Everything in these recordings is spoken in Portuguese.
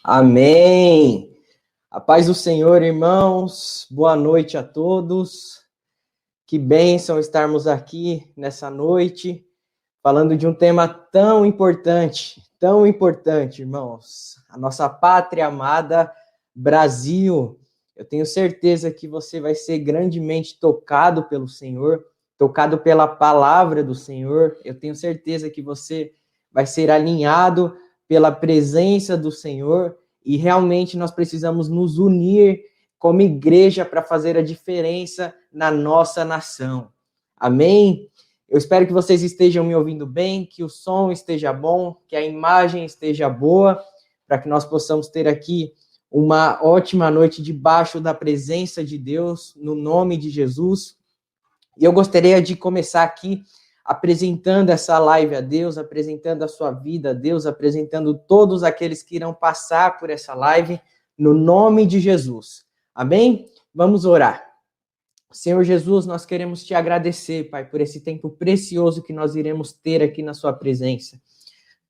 Amém. A paz do Senhor, irmãos. Boa noite a todos. Que bênção estarmos aqui nessa noite, falando de um tema tão importante, irmãos. A nossa pátria amada, Brasil. Eu tenho certeza que você vai ser grandemente tocado pelo Senhor, tocado pela palavra do Senhor. Eu tenho certeza que você vai ser alinhado pela presença do Senhor e realmente nós precisamos nos unir como igreja para fazer a diferença na nossa nação. Amém? Eu espero que vocês estejam me ouvindo bem, que o som esteja bom, que a imagem esteja boa, para que nós possamos ter aqui uma ótima noite debaixo da presença de Deus, no nome de Jesus. E eu gostaria de começar aqui apresentando essa live a Deus, apresentando a sua vida a Deus, apresentando todos aqueles que irão passar por essa live, no nome de Jesus. Amém? Vamos orar. Senhor Jesus, nós queremos te agradecer, Pai, por esse tempo precioso que nós iremos ter aqui na sua presença.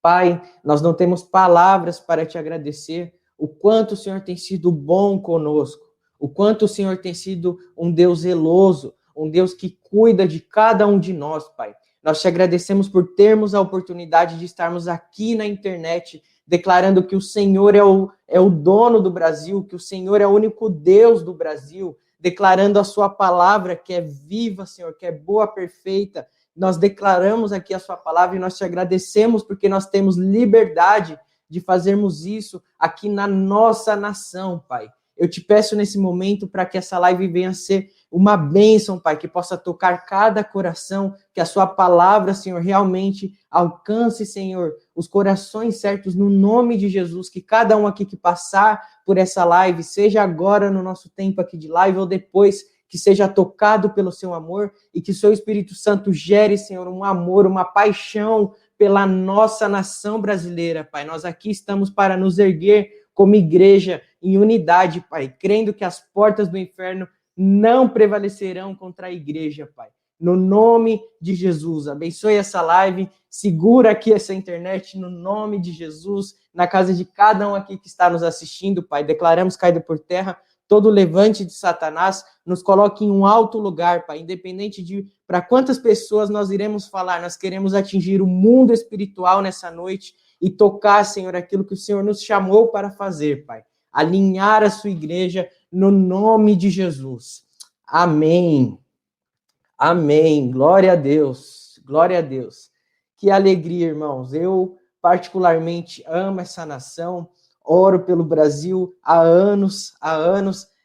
Pai, nós não temos palavras para te agradecer o quanto o Senhor tem sido bom conosco, o quanto o Senhor tem sido um Deus zeloso, um Deus que cuida de cada um de nós, Pai. Nós te agradecemos por termos a oportunidade de estarmos aqui na internet, declarando que o Senhor é o dono do Brasil, que o Senhor é o único Deus do Brasil, declarando a sua palavra que é viva, Senhor, que é boa, perfeita. Nós declaramos aqui a sua palavra e nós te agradecemos porque nós temos liberdade de fazermos isso aqui na nossa nação, Pai. Eu te peço nesse momento para que essa live venha a ser uma bênção, Pai, que possa tocar cada coração, que a sua palavra, Senhor, realmente alcance, Senhor, os corações certos no nome de Jesus, que cada um aqui que passar por essa live, seja agora no nosso tempo aqui de live ou depois, que seja tocado pelo seu amor e que o seu Espírito Santo gere, Senhor, um amor, uma paixão pela nossa nação brasileira, Pai. Nós aqui estamos para nos erguer como igreja em unidade, Pai, crendo que as portas do inferno não prevalecerão contra a igreja, Pai. No nome de Jesus, abençoe essa live, segura aqui essa internet no nome de Jesus, na casa de cada um aqui que está nos assistindo, Pai. Declaramos caído por terra todo levante de Satanás, nos coloque em um alto lugar, Pai, independente de para quantas pessoas nós iremos falar, nós queremos atingir o mundo espiritual nessa noite e tocar, Senhor, aquilo que o Senhor nos chamou para fazer, Pai. Alinhar a sua igreja no nome de Jesus. Amém. Amém. Glória a Deus. Glória a Deus. Que alegria, irmãos. Eu particularmente amo essa nação. Oro pelo Brasil há anos,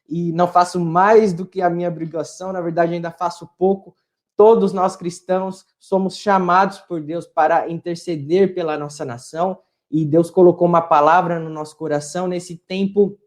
e não faço mais do que a minha obrigação, na verdade ainda faço pouco. Todos nós cristãos somos chamados por Deus para interceder pela nossa nação, e Deus colocou uma palavra no nosso coração nesse tempo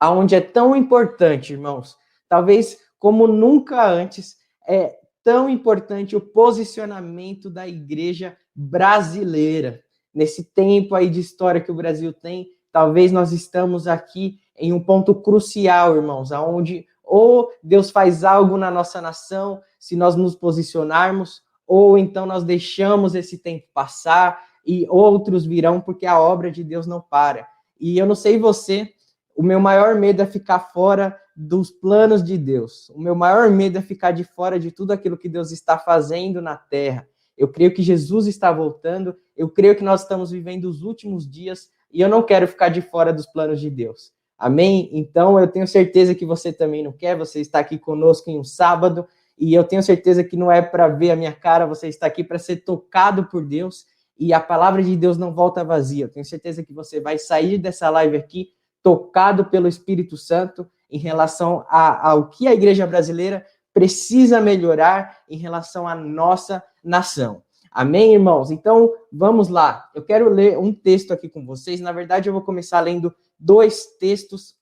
onde é tão importante, irmãos, talvez como nunca antes, é tão importante o posicionamento da igreja brasileira. Nesse tempo aí de história que o Brasil tem, talvez nós estamos aqui em um ponto crucial, irmãos, aonde ou Deus faz algo na nossa nação, se nós nos posicionarmos, ou então nós deixamos esse tempo passar e outros virão, porque a obra de Deus não para. E eu não sei você, o meu maior medo é ficar fora dos planos de Deus. O meu maior medo é ficar de fora de tudo aquilo que Deus está fazendo na terra. Eu creio que Jesus está voltando, eu creio que nós estamos vivendo os últimos dias e eu não quero ficar de fora dos planos de Deus. Amém? Então, eu tenho certeza que você também não quer, você está aqui conosco em um sábado, e eu tenho certeza que não é para ver a minha cara, você está aqui para ser tocado por Deus, e a palavra de Deus não volta vazia. Eu tenho certeza que você vai sair dessa live aqui tocado pelo Espírito Santo em relação ao que a igreja brasileira precisa melhorar em relação à nossa nação. Amém, irmãos? Então, vamos lá. Eu quero ler um texto aqui com vocês. Na verdade, eu vou começar lendo 2 textos.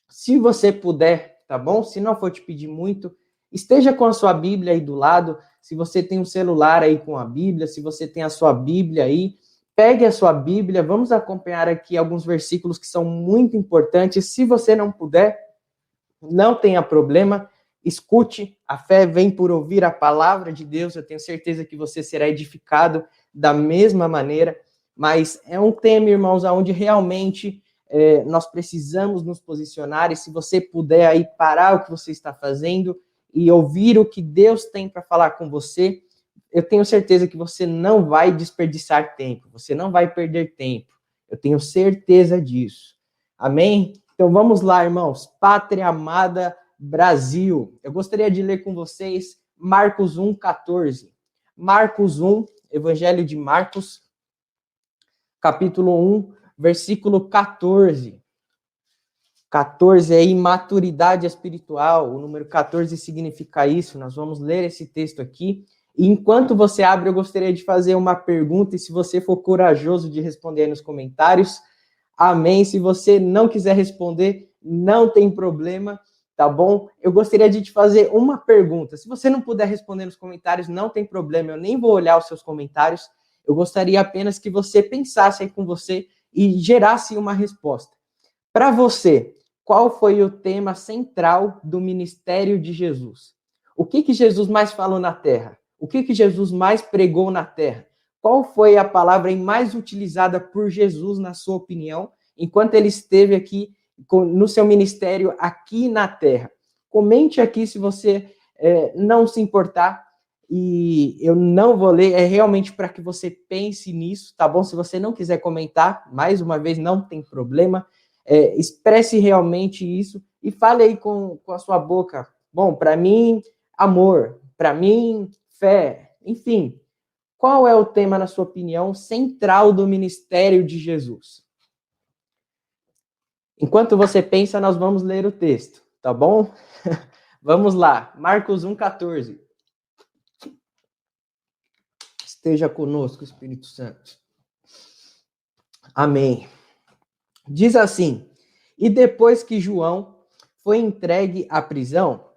Se você puder, tá bom? Se não for te pedir muito, esteja com a sua Bíblia aí do lado. Se você tem um celular aí com a Bíblia, se você tem a sua Bíblia aí, pegue a sua Bíblia. Vamos acompanhar aqui alguns versículos que são muito importantes. Se você não puder, não tenha problema. Escute, a fé vem por ouvir a palavra de Deus, eu tenho certeza que você será edificado da mesma maneira, mas é um tema, irmãos, onde realmente nós precisamos nos posicionar, e se você puder aí parar o que você está fazendo e ouvir o que Deus tem para falar com você, eu tenho certeza que você não vai desperdiçar tempo, você não vai perder tempo. Eu tenho certeza disso. Amém? Então vamos lá, irmãos. Pátria amada Brasil. Eu gostaria de ler com vocês Marcos 1:14. Marcos 1, Evangelho de Marcos, capítulo 1, versículo 14. 14 é imaturidade espiritual. O número 14 significa isso. Nós vamos ler esse texto aqui. E enquanto você abre, eu gostaria de fazer uma pergunta. E se você for corajoso de responder aí nos comentários, amém. Se você não quiser responder, não tem problema, tá bom? Eu gostaria de te fazer uma pergunta. Se você não puder responder nos comentários, não tem problema. Eu nem vou olhar os seus comentários. Eu gostaria apenas que você pensasse aí com você e gerasse uma resposta. Para você, qual foi o tema central do ministério de Jesus? O que Jesus mais falou na Terra? O que Jesus mais pregou na Terra? Qual foi a palavra mais utilizada por Jesus, na sua opinião, enquanto ele esteve aqui no seu ministério aqui na Terra? Comente aqui se você não se importar, e eu não vou ler, é realmente para que você pense nisso, tá bom? Se você não quiser comentar, mais uma vez, não tem problema. Expresse realmente isso e fale aí com a sua boca. Bom, para mim, amor. Para mim, fé. Enfim, qual é o tema, na sua opinião, central do ministério de Jesus? Enquanto você pensa, nós vamos ler o texto, tá bom? Vamos lá, Marcos 1:14. Esteja conosco, Espírito Santo. Amém. Diz assim: e depois que João foi entregue à prisão,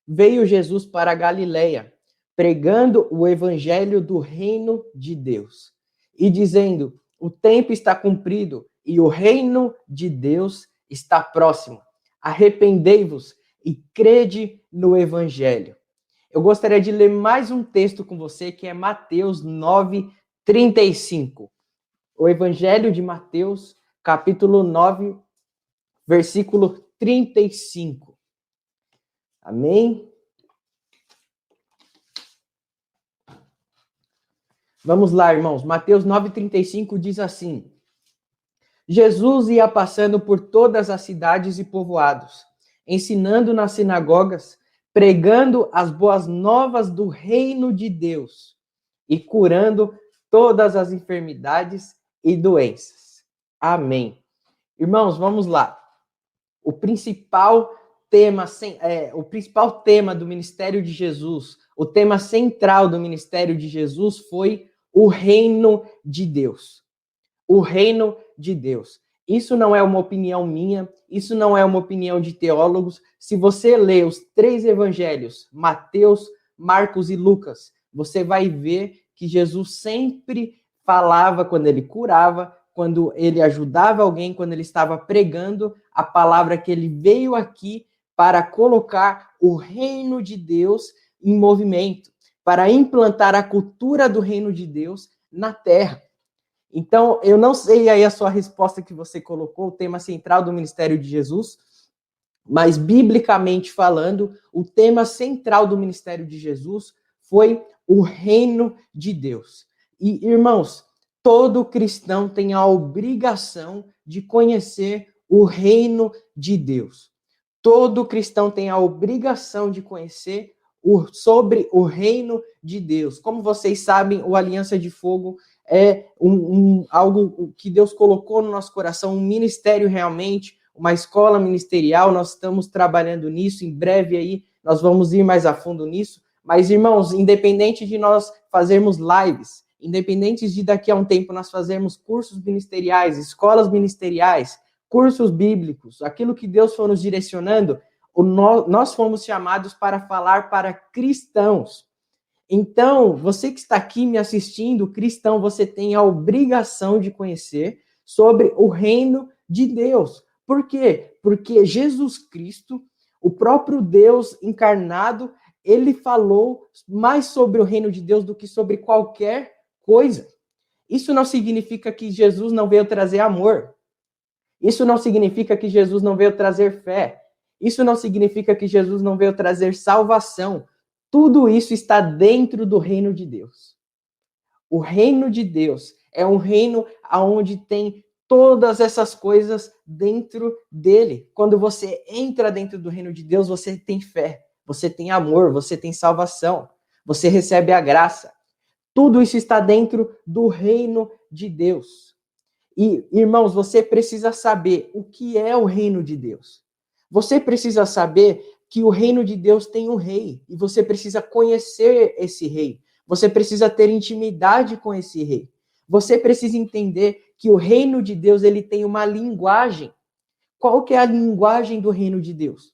veio Jesus para a Galileia, pregando o evangelho do reino de Deus, e dizendo: o tempo está cumprido e o reino de Deus está próximo. Arrependei-vos e crede no evangelho. Eu gostaria de ler mais um texto com você, que é Mateus 9:35. O evangelho de Mateus, capítulo 9, versículo 35. Amém? Vamos lá, irmãos. Mateus 9:35 diz assim: Jesus ia passando por todas as cidades e povoados, ensinando nas sinagogas, pregando as boas novas do reino de Deus e curando todas as enfermidades e doenças. Amém. Irmãos, vamos lá. O principal tema do ministério de Jesus, o tema central do ministério de Jesus foi o reino de Deus. O reino de Deus. Isso não é uma opinião minha, isso não é uma opinião de teólogos. Se você ler os 3 evangelhos, Mateus, Marcos e Lucas, você vai ver que Jesus sempre falava quando ele curava, quando ele ajudava alguém, quando ele estava pregando a palavra, que ele veio aqui para colocar o reino de Deus em movimento, para implantar a cultura do reino de Deus na terra. Então, eu não sei aí a sua resposta que você colocou, o tema central do ministério de Jesus, mas biblicamente falando, o tema central do ministério de Jesus foi o reino de Deus. E, irmãos, todo cristão tem a obrigação de conhecer o reino de Deus. Todo cristão tem a obrigação de conhecer sobre o reino de Deus. Como vocês sabem, o Aliança de Fogo é algo que Deus colocou no nosso coração, um ministério realmente, uma escola ministerial. Nós estamos trabalhando nisso, em breve aí nós vamos ir mais a fundo nisso. Mas, irmãos, independente de nós fazermos lives, independente de daqui a um tempo nós fazermos cursos ministeriais, escolas ministeriais, cursos bíblicos, aquilo que Deus for nos direcionando, nós fomos chamados para falar para cristãos. Então, você que está aqui me assistindo, cristão, você tem a obrigação de conhecer sobre o reino de Deus. Por quê? Porque Jesus Cristo, o próprio Deus encarnado, ele falou mais sobre o reino de Deus do que sobre qualquer coisa. Isso não significa que Jesus não veio trazer amor. Isso não significa que Jesus não veio trazer fé. Isso não significa que Jesus não veio trazer salvação. Tudo isso está dentro do reino de Deus. O reino de Deus é um reino onde tem todas essas coisas dentro dele. Quando você entra dentro do reino de Deus, você tem fé, você tem amor, você tem salvação, você recebe a graça. Tudo isso está dentro do reino de Deus. E, irmãos, você precisa saber o que é o reino de Deus. Você precisa saber que o reino de Deus tem um rei, e você precisa conhecer esse rei. Você precisa ter intimidade com esse rei. Você precisa entender que o reino de Deus, ele tem uma linguagem. Qual que é a linguagem do reino de Deus?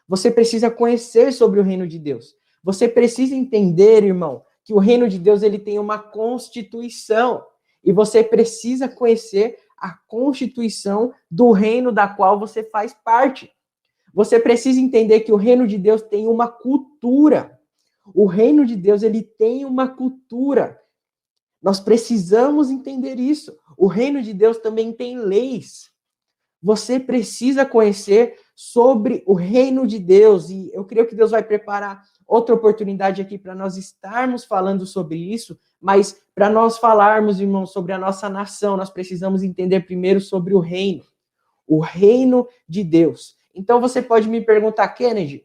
Você precisa conhecer sobre o reino de Deus. Você precisa entender, irmão, que o reino de Deus, ele tem uma constituição. E você precisa conhecer a constituição do reino da qual você faz parte. Você precisa entender que o reino de Deus tem uma cultura. O reino de Deus, ele tem uma cultura. Nós precisamos entender isso. O reino de Deus também tem leis. Você precisa conhecer sobre o reino de Deus. E eu creio que Deus vai preparar outra oportunidade aqui para nós estarmos falando sobre isso. Mas para nós falarmos, irmãos, sobre a nossa nação, nós precisamos entender primeiro sobre o reino. O reino de Deus. Então você pode me perguntar, Kennedy,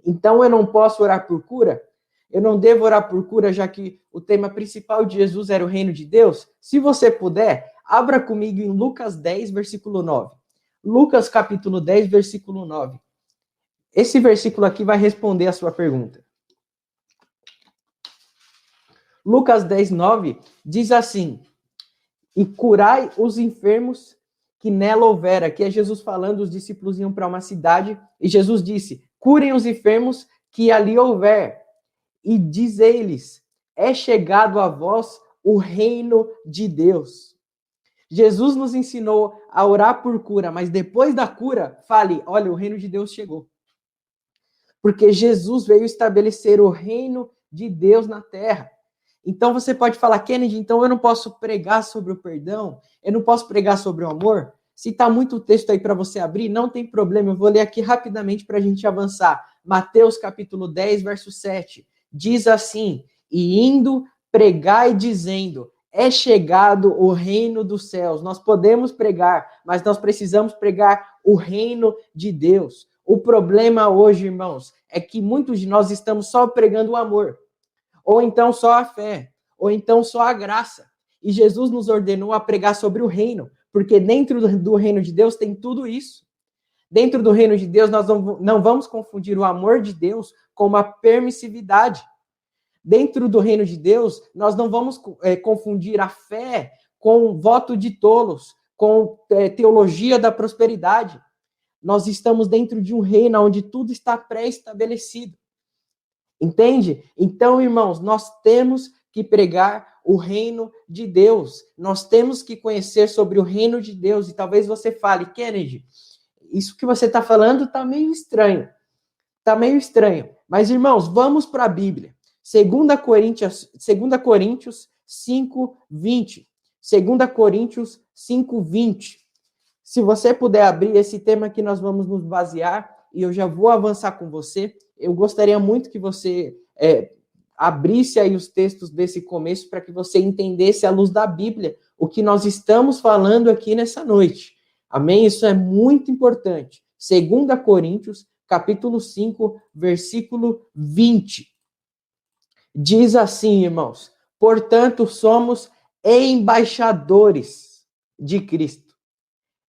então eu não posso orar por cura? Eu não devo orar por cura, já que o tema principal de Jesus era o reino de Deus? Se você puder, abra comigo em Lucas 10, versículo 9. Lucas capítulo 10, versículo 9. Esse versículo aqui vai responder a sua pergunta. Lucas 10, 9 diz assim: e curai os enfermos que nela houver. Aqui é Jesus falando, os discípulos iam para uma cidade, e Jesus disse, curem os enfermos que ali houver. E diz eles, é chegado a vós o reino de Deus. Jesus nos ensinou a orar por cura, mas depois da cura, fale, olha, o reino de Deus chegou. Porque Jesus veio estabelecer o reino de Deus na terra. Então você pode falar, Kennedy, então eu não posso pregar sobre o perdão? Eu não posso pregar sobre o amor? Se está muito texto aí para você abrir, não tem problema, eu vou ler aqui rapidamente para a gente avançar. Mateus capítulo 10, verso 7, diz assim, e indo, pregai dizendo, é chegado o reino dos céus. Nós podemos pregar, mas nós precisamos pregar o reino de Deus. O problema hoje, irmãos, é que muitos de nós estamos só pregando o amor. Ou então só a fé, ou então só a graça. E Jesus nos ordenou a pregar sobre o reino, porque dentro do reino de Deus tem tudo isso. Dentro do reino de Deus, nós não vamos confundir o amor de Deus com uma permissividade. Dentro do reino de Deus, nós não vamos confundir a fé com voto de tolos, com teologia da prosperidade. Nós estamos dentro de um reino onde tudo está pré-estabelecido. Entende? Então, irmãos, nós temos que pregar o reino de Deus. Nós temos que conhecer sobre o reino de Deus. E talvez você fale, Kennedy, isso que você está falando está meio estranho. Está meio estranho. Mas, irmãos, vamos para a Bíblia. 2 Coríntios 5, 20. 2 Coríntios 5, 20. Se você puder abrir esse tema que nós vamos nos basear, e eu já vou avançar com você, eu gostaria muito que você abrisse aí os textos desse começo para que você entendesse à luz da Bíblia o que nós estamos falando aqui nessa noite. Amém? Isso é muito importante. 2 Coríntios, capítulo 5, versículo 20. Diz assim, irmãos, portanto, somos embaixadores de Cristo.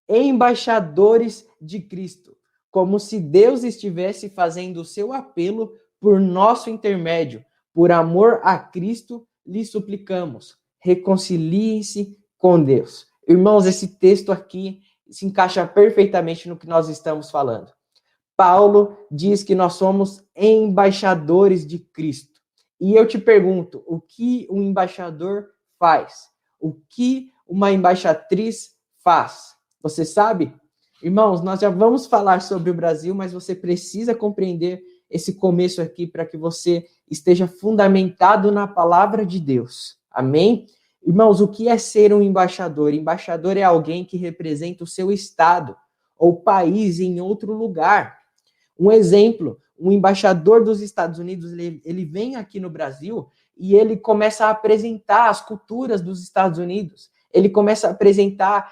Embaixadores de Cristo. Como se Deus estivesse fazendo o seu apelo por nosso intermédio. Por amor a Cristo, lhe suplicamos, reconciliem-se com Deus. Irmãos, esse texto aqui se encaixa perfeitamente no que nós estamos falando. Paulo diz que nós somos embaixadores de Cristo. E eu te pergunto, o que um embaixador faz? O que uma embaixatriz faz? Você sabe? Irmãos, nós já vamos falar sobre o Brasil, mas você precisa compreender esse começo aqui para que você esteja fundamentado na palavra de Deus. Amém? Irmãos, o que é ser um embaixador? Embaixador é alguém que representa o seu estado ou país em outro lugar. Um exemplo, um embaixador dos Estados Unidos, ele vem aqui no Brasil e ele começa a apresentar as culturas dos Estados Unidos. Ele começa a apresentar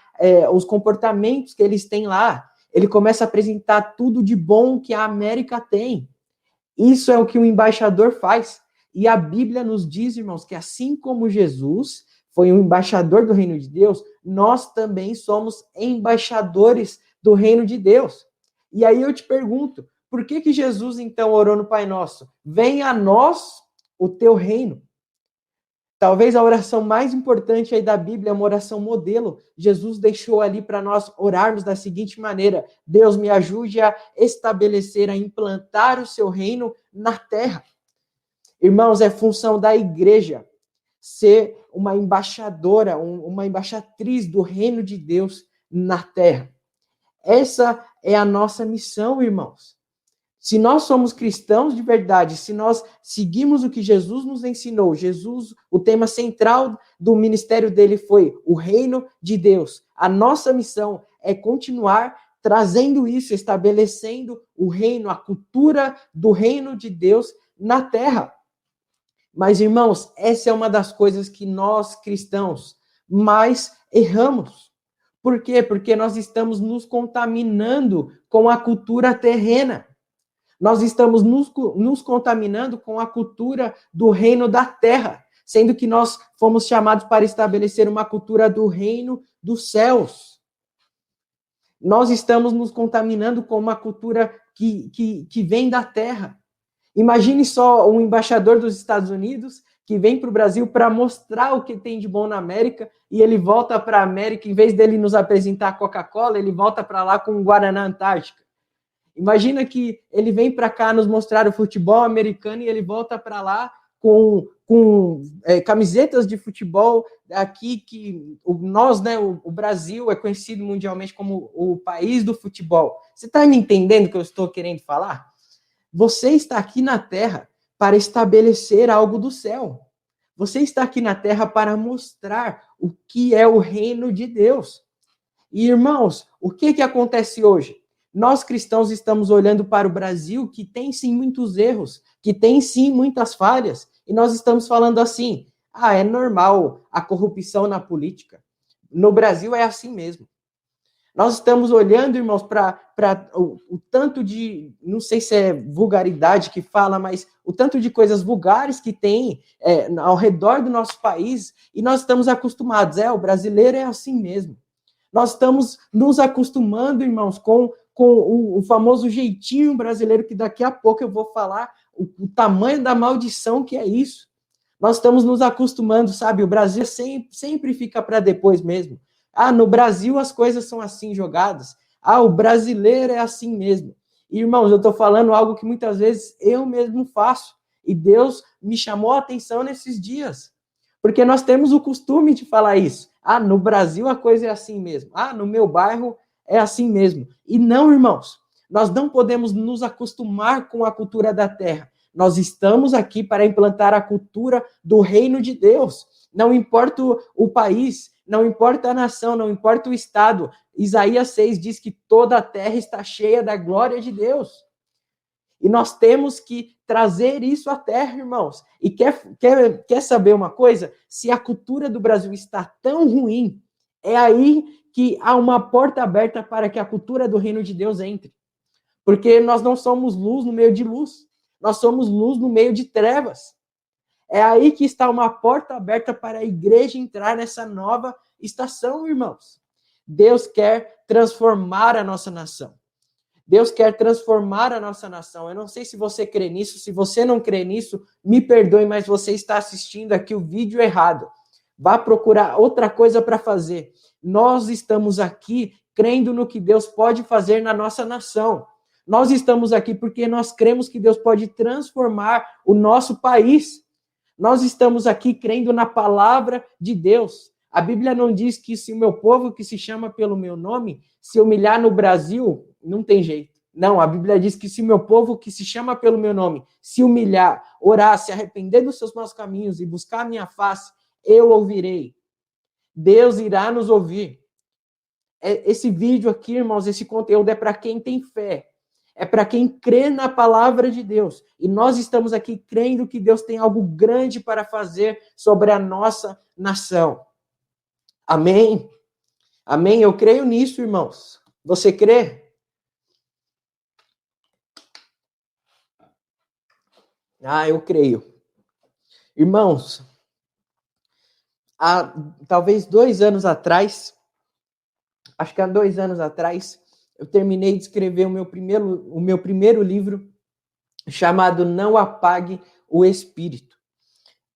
os comportamentos que eles têm lá. Ele começa a apresentar tudo de bom que a América tem. Isso é o que o embaixador faz. E a Bíblia nos diz, irmãos, que assim como Jesus foi um embaixador do reino de Deus, nós também somos embaixadores do reino de Deus. E aí eu te pergunto, por que Jesus então orou no Pai Nosso? Venha a nós o teu reino. Talvez a oração mais importante aí da Bíblia é uma oração modelo. Jesus deixou ali para nós orarmos da seguinte maneira: Deus me ajude a estabelecer, a implantar o seu reino na terra. Irmãos, é função da igreja ser uma embaixadora, uma embaixatriz do reino de Deus na terra. Essa é a nossa missão, irmãos. Se nós somos cristãos de verdade, se nós seguimos o que Jesus nos ensinou, Jesus, o tema central do ministério dele foi o reino de Deus. A nossa missão é continuar trazendo isso, estabelecendo o reino, a cultura do reino de Deus na terra. Mas, irmãos, essa é uma das coisas que nós cristãos mais erramos. Por quê? Porque nós estamos nos contaminando com a cultura terrena. Nós estamos nos contaminando com a cultura do reino da terra, sendo que nós fomos chamados para estabelecer uma cultura do reino dos céus. Nós estamos nos contaminando com uma cultura que vem da terra. Imagine só um embaixador dos Estados Unidos que vem para o Brasil para mostrar o que tem de bom na América e ele volta para a América, em vez dele nos apresentar a Coca-Cola, ele volta para lá com o Guaraná Antártica. Imagina que ele vem para cá nos mostrar o futebol americano e ele volta para lá com camisetas de futebol aqui que nós, né, o Brasil é conhecido mundialmente como o país do futebol. Você está me entendendo o que eu estou querendo falar? Você está aqui na Terra para estabelecer algo do céu. Você está aqui na Terra para mostrar o que é o reino de Deus. E, irmãos, o que acontece hoje? Nós cristãos estamos olhando para o Brasil, que tem sim muitos erros, que tem sim muitas falhas, e nós estamos falando assim: é normal a corrupção na política. No Brasil é assim mesmo. Nós estamos olhando, irmãos, para o tanto de, não sei se é vulgaridade que fala, mas o tanto de coisas vulgares que tem ao redor do nosso país, e nós estamos acostumados, o brasileiro é assim mesmo. Nós estamos nos acostumando, irmãos, com o famoso jeitinho brasileiro, que daqui a pouco eu vou falar o tamanho da maldição que é isso. Nós estamos nos acostumando, sabe? O Brasil sempre fica para depois mesmo. No Brasil as coisas são assim jogadas. O brasileiro é assim mesmo. E, irmãos, eu estou falando algo que muitas vezes eu mesmo faço. E Deus me chamou a atenção nesses dias. Porque nós temos o costume de falar isso. No Brasil a coisa é assim mesmo. No meu bairro é assim mesmo. E não, irmãos, nós não podemos nos acostumar com a cultura da terra. Nós estamos aqui para implantar a cultura do reino de Deus. Não importa o país, não importa a nação, não importa o estado. Isaías 6 diz que toda a terra está cheia da glória de Deus. E nós temos que trazer isso à terra, irmãos. E quer saber uma coisa? Se a cultura do Brasil está tão ruim, é aí que há uma porta aberta para que a cultura do reino de Deus entre. Porque nós não somos luz no meio de luz. Nós somos luz no meio de trevas. É aí que está uma porta aberta para a igreja entrar nessa nova estação, irmãos. Deus quer transformar a nossa nação. Deus quer transformar a nossa nação. Eu não sei se você crê nisso. Se você não crê nisso, me perdoe, mas você está assistindo aqui o vídeo errado. Vá procurar outra coisa para fazer. Nós estamos aqui crendo no que Deus pode fazer na nossa nação. Nós estamos aqui porque nós cremos que Deus pode transformar o nosso país. Nós estamos aqui crendo na palavra de Deus. A Bíblia não diz que se o meu povo, que se chama pelo meu nome, se humilhar no Brasil, não tem jeito. Não, a Bíblia diz que se o meu povo, que se chama pelo meu nome, se humilhar, orar, se arrepender dos seus maus caminhos e buscar a minha face, eu ouvirei Deus irá nos ouvir. Esse vídeo aqui, irmãos, esse conteúdo é para quem tem fé. É para quem crê na palavra de Deus. E nós estamos aqui crendo que Deus tem algo grande para fazer sobre a nossa nação. Amém? Amém? Eu creio nisso, irmãos. Você crê? Eu creio. Irmãos, há talvez 2 anos atrás, acho que há 2 anos atrás, eu terminei de escrever o meu primeiro livro, chamado Não Apague o Espírito.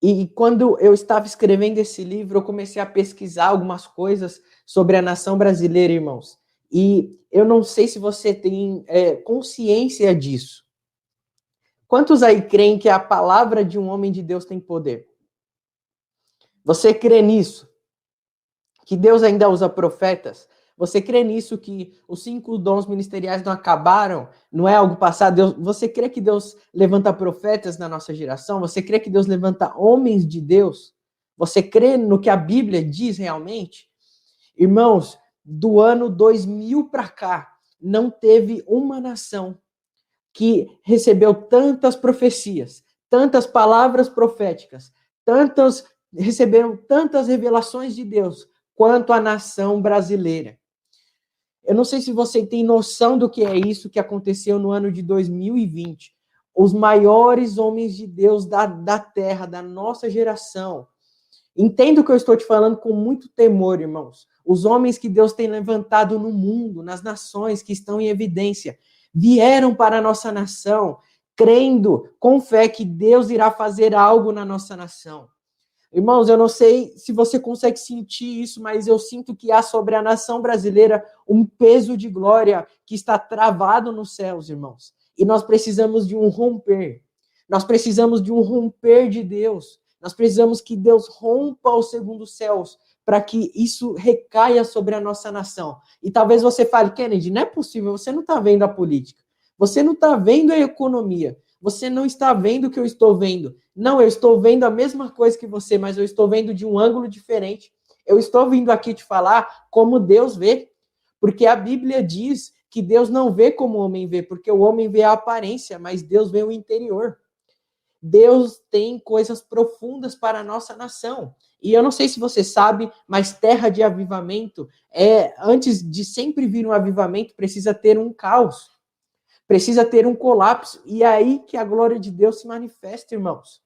E quando eu estava escrevendo esse livro, eu comecei a pesquisar algumas coisas sobre a nação brasileira, irmãos. E eu não sei se você tem consciência disso. Quantos aí creem que a palavra de um homem de Deus tem poder? Você crê nisso? Que Deus ainda usa profetas? Você crê nisso, que os 5 dons ministeriais não acabaram? Não é algo passado? Você crê que Deus levanta profetas na nossa geração? Você crê que Deus levanta homens de Deus? Você crê no que a Bíblia diz realmente? Irmãos, do ano 2000 para cá, não teve uma nação que recebeu tantas profecias, tantas palavras proféticas, receberam tantas revelações de Deus, quanto a nação brasileira. Eu não sei se você tem noção do que é isso que aconteceu no ano de 2020. Os maiores homens de Deus da terra, da nossa geração. Entenda o que eu estou te falando com muito temor, irmãos. Os homens que Deus tem levantado no mundo, nas nações que estão em evidência, vieram para a nossa nação, crendo com fé que Deus irá fazer algo na nossa nação. Irmãos, eu não sei se você consegue sentir isso, mas eu sinto que há sobre a nação brasileira um peso de glória que está travado nos céus, irmãos. E nós precisamos de um romper. Nós precisamos de um romper de Deus. Nós precisamos que Deus rompa os segundos céus para que isso recaia sobre a nossa nação. E talvez você fale, Kennedy, não é possível, você não está vendo a política. Você não está vendo a economia. Você não está vendo o que eu estou vendo. Não, eu estou vendo a mesma coisa que você, mas eu estou vendo de um ângulo diferente. Eu estou vindo aqui te falar como Deus vê. Porque a Bíblia diz que Deus não vê como o homem vê, porque o homem vê a aparência, mas Deus vê o interior. Deus tem coisas profundas para a nossa nação. E eu não sei se você sabe, mas terra de avivamento, antes de sempre vir um avivamento, precisa ter um caos. Precisa ter um colapso. E é aí que a glória de Deus se manifesta, irmãos.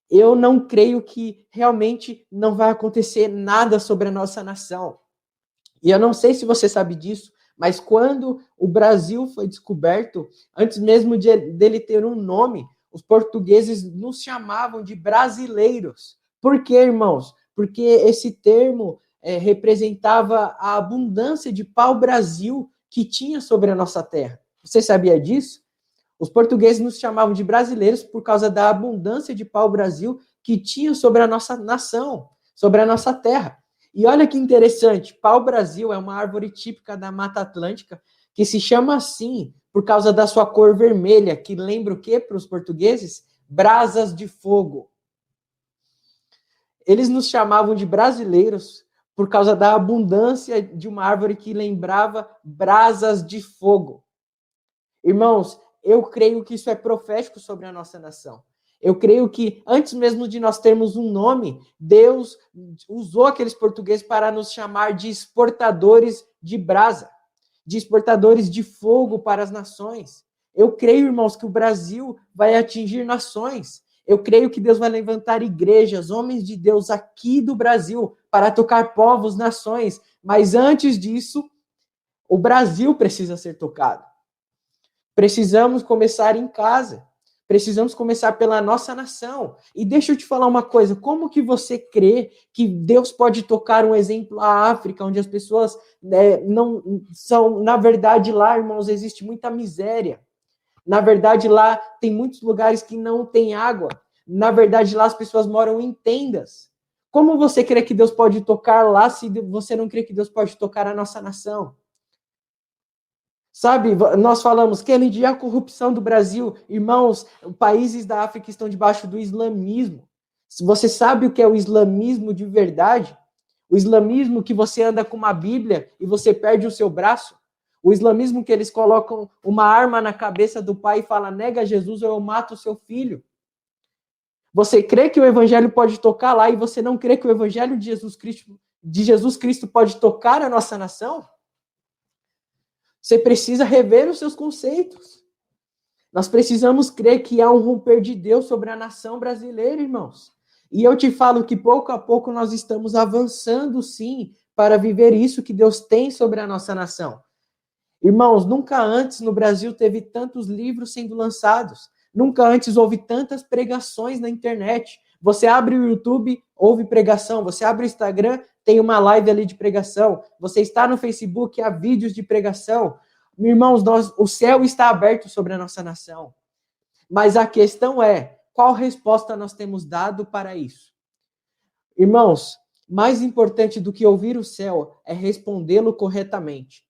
Eu não creio que realmente não vai acontecer nada sobre a nossa nação. E eu não sei se você sabe disso, mas quando o Brasil foi descoberto, antes mesmo dele ter um nome, os portugueses nos chamavam de brasileiros. Por quê, irmãos? Porque esse termo representava a abundância de pau-brasil que tinha sobre a nossa terra. Você sabia disso? Os portugueses nos chamavam de brasileiros por causa da abundância de pau-brasil que tinha sobre a nossa nação, sobre a nossa terra. E olha que interessante, pau-brasil é uma árvore típica da Mata Atlântica que se chama assim por causa da sua cor vermelha, que lembra o quê para os portugueses? Brasas de fogo. Eles nos chamavam de brasileiros por causa da abundância de uma árvore que lembrava brasas de fogo. Irmãos, eu creio que isso é profético sobre a nossa nação. Eu creio que antes mesmo de nós termos um nome, Deus usou aqueles portugueses para nos chamar de exportadores de brasa, de exportadores de fogo para as nações. Eu creio, irmãos, que o Brasil vai atingir nações. Eu creio que Deus vai levantar igrejas, homens de Deus aqui do Brasil para tocar povos, nações. Mas antes disso, o Brasil precisa ser tocado. Precisamos começar em casa. Precisamos começar pela nossa nação. E deixa eu te falar uma coisa, como que você crê que Deus pode tocar um exemplo à África, onde as pessoas não são, na verdade, lá, irmãos, existe muita miséria. Na verdade, lá tem muitos lugares que não tem água. Na verdade, lá as pessoas moram em tendas. Como você crê que Deus pode tocar lá se você não crê que Deus pode tocar a nossa nação? Sabe, nós falamos, Kennedy, a corrupção do Brasil, irmãos, países da África estão debaixo do islamismo. Se você sabe o que é o islamismo de verdade, O islamismo que você anda com uma Bíblia e você perde o seu braço. O islamismo que eles colocam uma arma na cabeça do pai e falam, nega Jesus ou eu mato o seu filho. Você crê que o evangelho pode tocar lá e você não crê que o evangelho de Jesus Cristo pode tocar a nossa nação? Você precisa rever os seus conceitos. Nós precisamos crer que há um romper de Deus sobre a nação brasileira, irmãos. E eu te falo que pouco a pouco nós estamos avançando, sim, para viver isso que Deus tem sobre a nossa nação. Irmãos, nunca antes no Brasil teve tantos livros sendo lançados. Nunca antes houve tantas pregações na internet. Você abre o YouTube, houve pregação. Você abre o Instagram, tem uma live ali de pregação. Você está no Facebook, há vídeos de pregação. Irmãos, o céu está aberto sobre a nossa nação. Mas a questão é, qual resposta nós temos dado para isso? Irmãos, mais importante do que ouvir o céu é respondê-lo corretamente.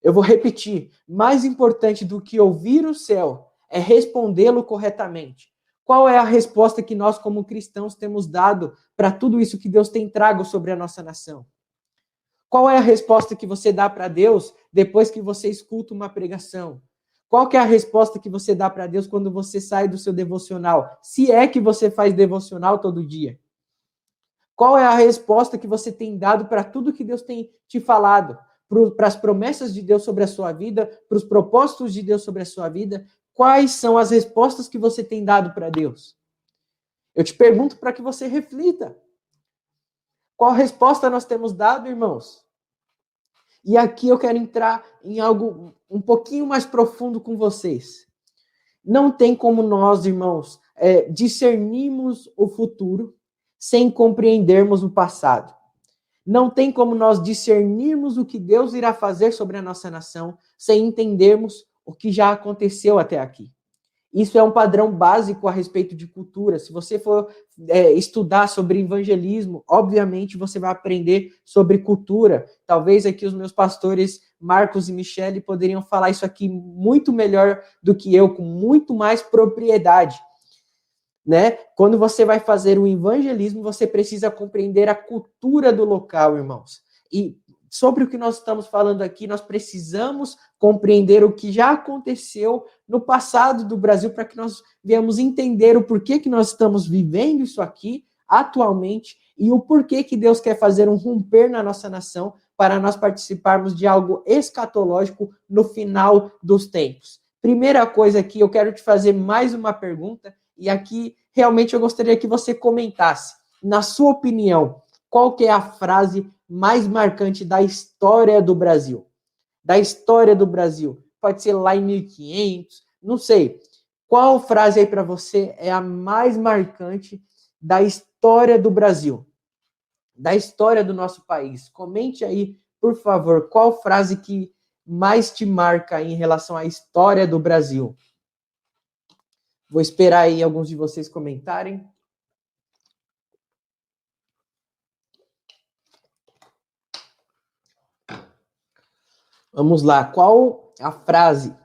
Eu vou repetir, mais importante do que ouvir o céu é respondê-lo corretamente. Qual é a resposta que nós, como cristãos, temos dado para tudo isso que Deus tem trago sobre a nossa nação? Qual é a resposta que você dá para Deus depois que você escuta uma pregação? Qual que é a resposta que você dá para Deus quando você sai do seu devocional? Se é que você faz devocional todo dia. Qual é a resposta que você tem dado para tudo que Deus tem te falado? Para as promessas de Deus sobre a sua vida, para os propósitos de Deus sobre a sua vida? Quais são as respostas que você tem dado para Deus? Eu te pergunto para que você reflita. Qual resposta nós temos dado, irmãos? E aqui eu quero entrar em algo um pouquinho mais profundo com vocês. Não tem como nós, irmãos, discernirmos o futuro sem compreendermos o passado. Não tem como nós discernirmos o que Deus irá fazer sobre a nossa nação sem entendermos o que já aconteceu até aqui. Isso é um padrão básico a respeito de cultura. Se você for estudar sobre evangelismo, obviamente você vai aprender sobre cultura. Talvez aqui os meus pastores Marcos e Michele poderiam falar isso aqui muito melhor do que eu, com muito mais propriedade. Né? Quando você vai fazer o evangelismo, você precisa compreender a cultura do local, irmãos. E sobre o que nós estamos falando aqui, nós precisamos compreender o que já aconteceu no passado do Brasil para que nós venhamos entender o porquê que nós estamos vivendo isso aqui atualmente e o porquê que Deus quer fazer um romper na nossa nação para nós participarmos de algo escatológico no final dos tempos. Primeira coisa aqui, eu quero te fazer mais uma pergunta e aqui realmente eu gostaria que você comentasse. Na sua opinião, qual que é a frase mais marcante da história do Brasil? Da história do Brasil. Pode ser lá em 1500, não sei. Qual frase aí para você é a mais marcante da história do Brasil? Da história do nosso país? Comente aí, por favor, qual frase que mais te marca em relação à história do Brasil? Vou esperar aí alguns de vocês comentarem. Vamos lá. Qual a frase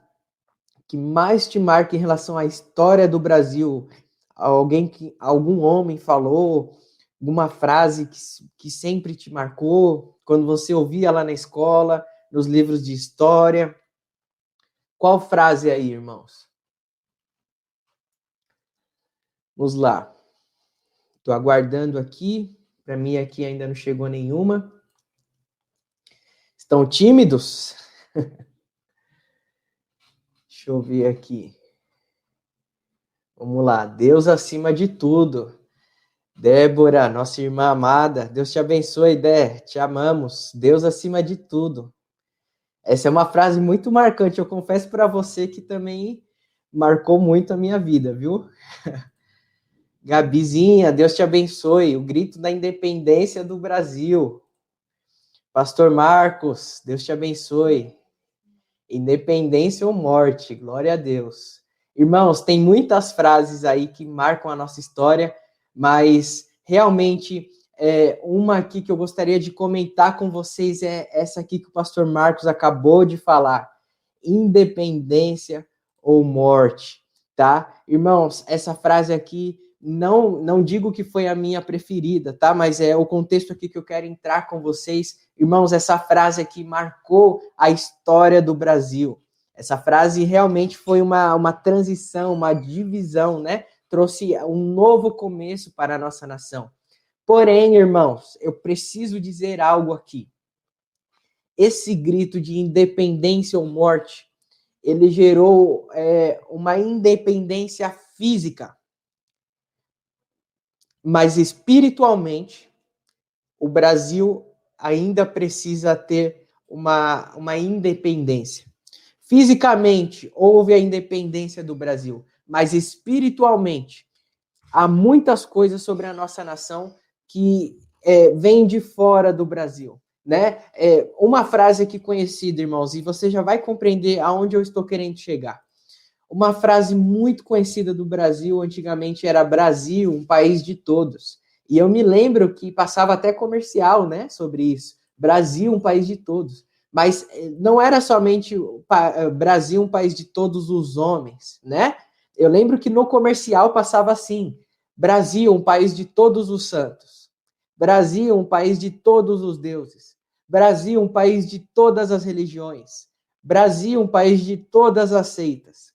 que mais te marca em relação à história do Brasil? Algum homem falou, alguma frase que sempre te marcou, quando você ouvia lá na escola, nos livros de história? Qual frase aí, irmãos? Vamos lá. Estou aguardando aqui. Para mim aqui ainda não chegou nenhuma. Estão tímidos? Deixa eu ver aqui. Vamos lá. Deus acima de tudo. Débora, nossa irmã amada. Deus te abençoe, Dé. Te amamos. Deus acima de tudo. Essa é uma frase muito marcante. Eu confesso para você que também marcou muito a minha vida, viu? Gabizinha, Deus te abençoe. O grito da independência do Brasil. Pastor Marcos, Deus te abençoe. Independência ou morte, glória a Deus. Irmãos, tem muitas frases aí que marcam a nossa história, mas realmente uma aqui que eu gostaria de comentar com vocês é essa aqui que o pastor Marcos acabou de falar. Independência ou morte, tá? Irmãos, essa frase aqui não digo que foi a minha preferida, tá? Mas é o contexto aqui que eu quero entrar com vocês. Irmãos, essa frase aqui marcou a história do Brasil. Essa frase realmente foi uma transição, uma divisão, né? Trouxe um novo começo para a nossa nação. Porém, irmãos, eu preciso dizer algo aqui. Esse grito de independência ou morte, ele gerou uma independência física. Mas espiritualmente, o Brasil ainda precisa ter uma independência. Fisicamente, houve a independência do Brasil, mas espiritualmente, há muitas coisas sobre a nossa nação que vêm de fora do Brasil. Né? Uma frase aqui conhecida, irmãos, e você já vai compreender aonde eu estou querendo chegar. Uma frase muito conhecida do Brasil antigamente era Brasil, um país de todos. E eu me lembro que passava até comercial, né, sobre isso. Brasil, um país de todos. Mas não era somente Brasil, um país de todos os homens, né? Eu lembro que no comercial passava assim: Brasil, um país de todos os santos. Brasil, um país de todos os deuses. Brasil, um país de todas as religiões. Brasil, um país de todas as seitas.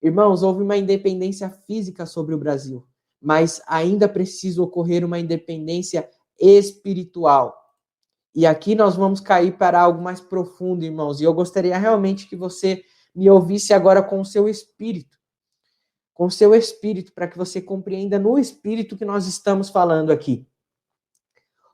Irmãos, houve uma independência física sobre o Brasil, mas ainda precisa ocorrer uma independência espiritual. E aqui nós vamos cair para algo mais profundo, irmãos, e eu gostaria realmente que você me ouvisse agora com o seu espírito, para que você compreenda no espírito que nós estamos falando aqui.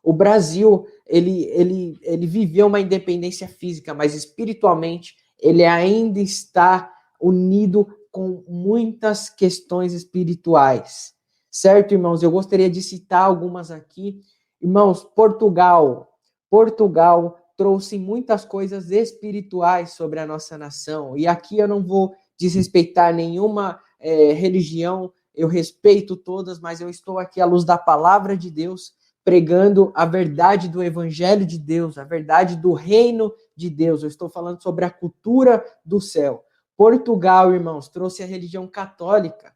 O Brasil, ele viveu uma independência física, mas espiritualmente ele ainda está unido com muitas questões espirituais. Certo, irmãos? Eu gostaria de citar algumas aqui. Irmãos, Portugal trouxe muitas coisas espirituais sobre a nossa nação. E aqui eu não vou desrespeitar nenhuma religião, eu respeito todas, mas eu estou aqui à luz da palavra de Deus, pregando a verdade do evangelho de Deus, a verdade do reino de Deus. Eu estou falando sobre a cultura do céu. Portugal, irmãos, trouxe a religião católica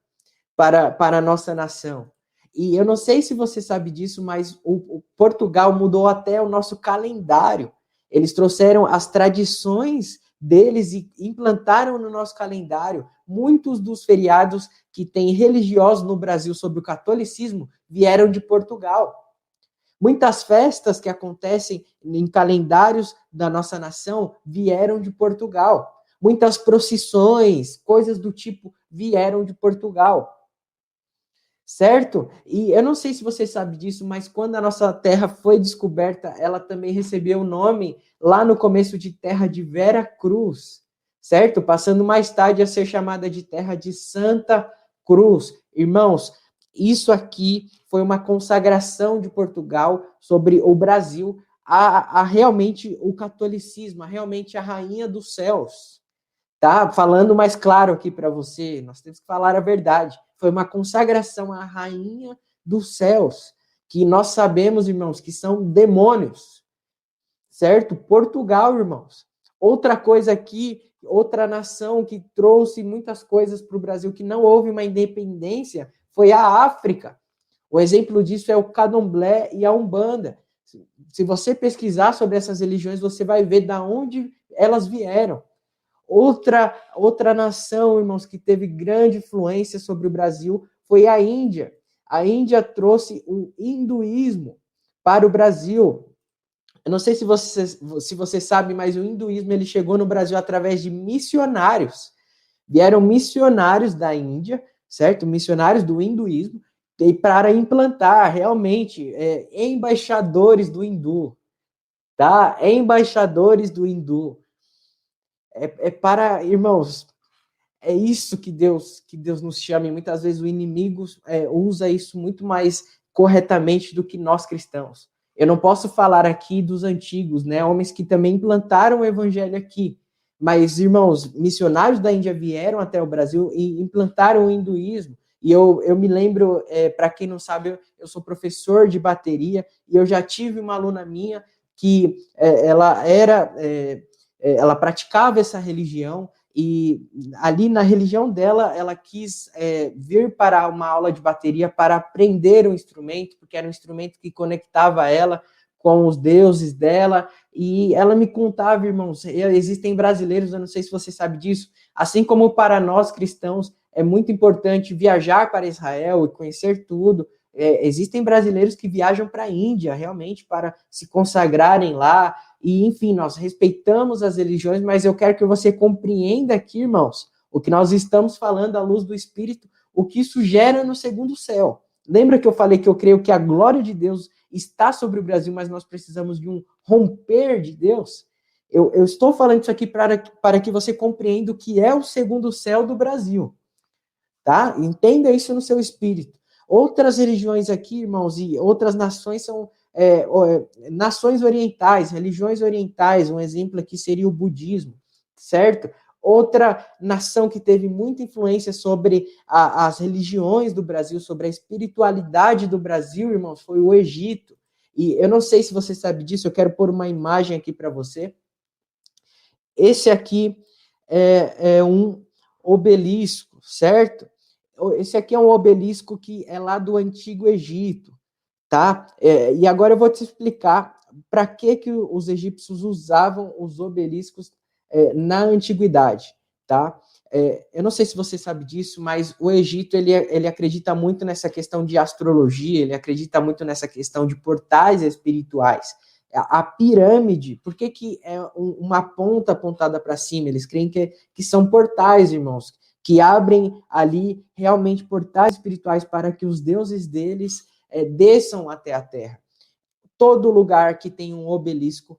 para a nossa nação. E eu não sei se você sabe disso, mas o Portugal mudou até o nosso calendário. Eles trouxeram as tradições deles e implantaram no nosso calendário. Muitos dos feriados que tem religiosos no Brasil sobre o catolicismo vieram de Portugal. Muitas festas que acontecem em calendários da nossa nação vieram de Portugal. Muitas procissões, coisas do tipo, vieram de Portugal. Certo? E eu não sei se você sabe disso, mas quando a nossa terra foi descoberta, ela também recebeu o nome lá no começo de terra de Vera Cruz, certo? Passando mais tarde a ser chamada de terra de Santa Cruz. Irmãos, isso aqui foi uma consagração de Portugal sobre o Brasil a realmente o catolicismo, a realmente a rainha dos céus. Tá? Falando mais claro aqui para você, nós temos que falar a verdade. Foi uma consagração à rainha dos céus, que nós sabemos, irmãos, que são demônios. Certo? Portugal, irmãos. Outra coisa aqui, outra nação que trouxe muitas coisas para o Brasil, que não houve uma independência, foi a África. O exemplo disso é o Candomblé e a Umbanda. Se você pesquisar sobre essas religiões, você vai ver de onde elas vieram. Outra nação, irmãos, que teve grande influência sobre o Brasil foi a Índia. A Índia trouxe o hinduísmo para o Brasil. Eu não sei se você sabe, mas o hinduísmo ele chegou no Brasil através de missionários. Vieram missionários da Índia, certo? Missionários do hinduísmo, e para implantar realmente embaixadores do hindu, tá? Embaixadores do hindu. Para, irmãos, é isso que Deus nos chama, e muitas vezes o inimigo usa isso muito mais corretamente do que nós cristãos. Eu não posso falar aqui dos antigos, né, homens que também implantaram o evangelho aqui, mas, irmãos, missionários da Índia vieram até o Brasil e implantaram o hinduísmo, e eu me lembro, para quem não sabe, eu sou professor de bateria, e eu já tive uma aluna minha que ela praticava essa religião, e ali na religião dela, ela quis vir para uma aula de bateria para aprender um instrumento, porque era um instrumento que conectava ela com os deuses dela, e ela me contava, irmãos, existem brasileiros, eu não sei se você sabe disso, assim como para nós cristãos é muito importante viajar para Israel e conhecer tudo, existem brasileiros que viajam para a Índia, realmente, para se consagrarem lá, e, enfim, nós respeitamos as religiões, mas eu quero que você compreenda aqui, irmãos, o que nós estamos falando à luz do Espírito, o que isso gera no segundo céu. Lembra que eu falei que eu creio que a glória de Deus está sobre o Brasil, mas nós precisamos de um romper de Deus? Eu estou falando isso aqui para que você compreenda o que é o segundo céu do Brasil, tá? Entenda isso no seu espírito. Outras religiões aqui, irmãos, e outras nações são nações orientais, religiões orientais. Um exemplo aqui seria o budismo, certo? Outra nação que teve muita influência sobre as religiões do Brasil, sobre a espiritualidade do Brasil, irmãos, foi o Egito. E eu não sei se você sabe disso, eu quero pôr uma imagem aqui para você. Esse aqui é um obelisco, certo? Esse aqui é um obelisco que é lá do Antigo Egito, tá? E agora eu vou te explicar para que os egípcios usavam os obeliscos na antiguidade, tá? Eu não sei se você sabe disso, mas o Egito ele acredita muito nessa questão de astrologia, ele acredita muito nessa questão de portais espirituais. A pirâmide, por que é uma ponta apontada para cima? Eles creem que são portais, irmãos, que abrem ali realmente portais espirituais para que os deuses deles desçam até a terra. Todo lugar que tem um obelisco